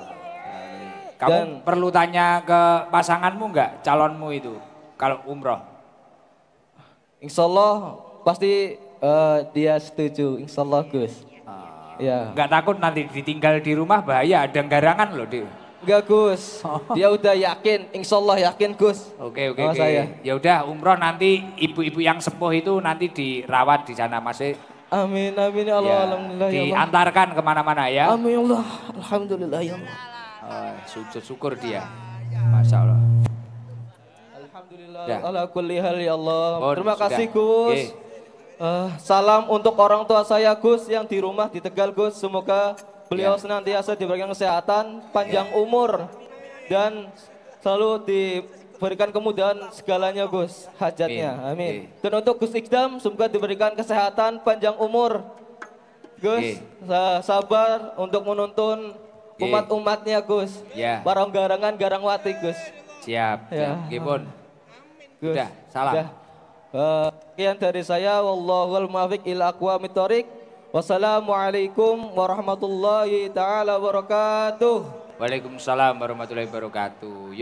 Kamu perlu tanya ke pasanganmu enggak, calonmu itu kalau umroh? Insya Allah pasti dia setuju, insya Allah Gus. Ya. Enggak takut nanti ditinggal di rumah bahaya, ada garangan loh dia. Enggak Gus, dia udah yakin, insya Allah yakin Gus. Oke. Saya. Ya udah umroh nanti ibu-ibu yang sepuh itu nanti dirawat di sana masih. Amin ya Allah, Ya, alhamdulillah ya Allah. diantarkan kemana-mana ya. Amin ya Allah, alhamdulillah ya Allah. Sujud syukur dia. Masya Allah. Alhamdulillah Ya. ala kulli hal ya Allah. Oh, Terima sudah. kasih Gus. Salam untuk orang tua saya Gus yang di rumah di Tegal Gus. Semoga beliau senantiasa diberikan kesehatan, panjang umur dan selalu diberikan kemudahan segalanya Gus, hajatnya. Amin. Dan untuk Gus Ikdam semoga diberikan kesehatan, panjang umur. Gus, sabar untuk menuntun umat-umatnya Gus. Barang garangan garang wati Gus. Siap. Ya. Gipun. Gus. Udah, salam. Udah. Sekian dari saya, wallahul muwaffiq ila aqwamit thoriq. Wassalamualaikum warahmatullahi taala wabarakatuh. Waalaikumsalam warahmatullahi wabarakatuh.